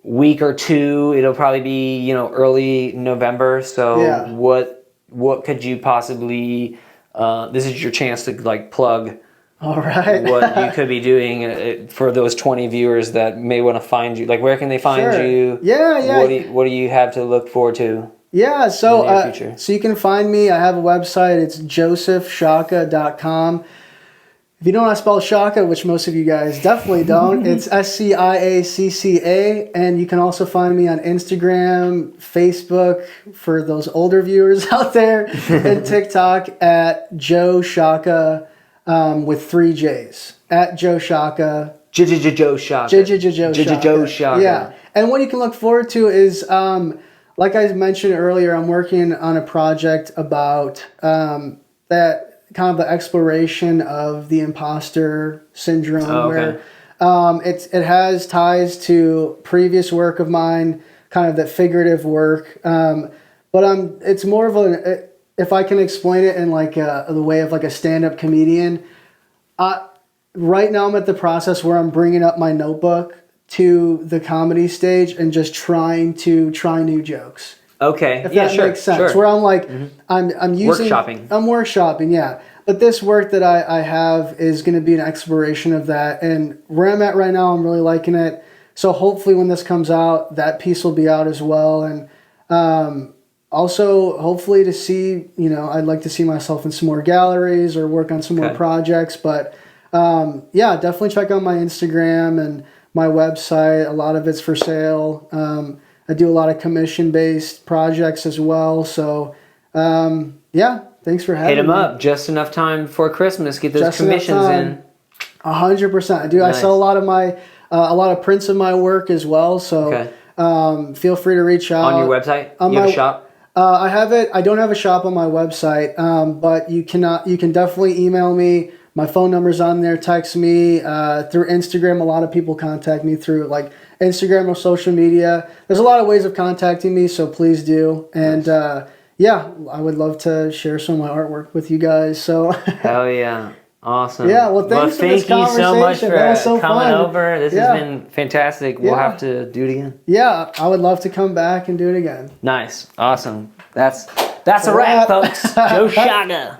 week or two. It'll probably be, early November. So what could you possibly, this is your chance to like plug All right. what you could be doing for those 20 viewers that may want to find you. Like, where can they find you? Yeah. What do you have to look forward to? Yeah, so in the near future? So you can find me. I have a website. It's josephsciacca.com. If you don't know how to spell Sciacca, which most of you guys definitely don't, it's Sciacca, and you can also find me on Instagram, Facebook, for those older viewers out there, and TikTok at Joe Sciacca with 3 J's. At Joe Sciacca. Joe Sciacca. Joe Sciacca. Yeah, and what you can look forward to is, like I mentioned earlier, I'm working on a project about that kind of the exploration of the imposter syndrome, where it has ties to previous work of mine, kind of that figurative work. But it's more of if I can explain it in like the way of like a stand-up comedian. Right now I'm at the process where I'm bringing up my notebook to the comedy stage and just trying new jokes. Okay. If that makes sense. Sure. Where I'm like, I'm using... Workshopping. I'm workshopping, yeah. But this work that I have is going to be an exploration of that. And where I'm at right now, I'm really liking it. So hopefully when this comes out, that piece will be out as well. And also, hopefully to see, I'd like to see myself in some more galleries or work on some more projects. But yeah, definitely check out my Instagram and my website. A lot of it's for sale. I do a lot of commission-based projects as well. So, yeah, thanks for having me. Hit them up. Just enough time for Christmas. Get those commissions in. 100%. I do. Nice. I sell a lot of prints of my work as well. So feel free to reach out. On your website? You have a shop? I have it. I don't have a shop on my website, but you can definitely email me. My phone number's on there. Text me through Instagram. A lot of people contact me through like Instagram or social media. There's a lot of ways of contacting me, so please do. And yeah, I would love to share some of my artwork with you guys. So hell yeah. Awesome. Yeah, well, thank you so much for coming over. This has been fantastic. We'll have to do it again. Yeah, I would love to come back and do it again. Nice. Awesome. That's a wrap, folks. Joe Sciacca.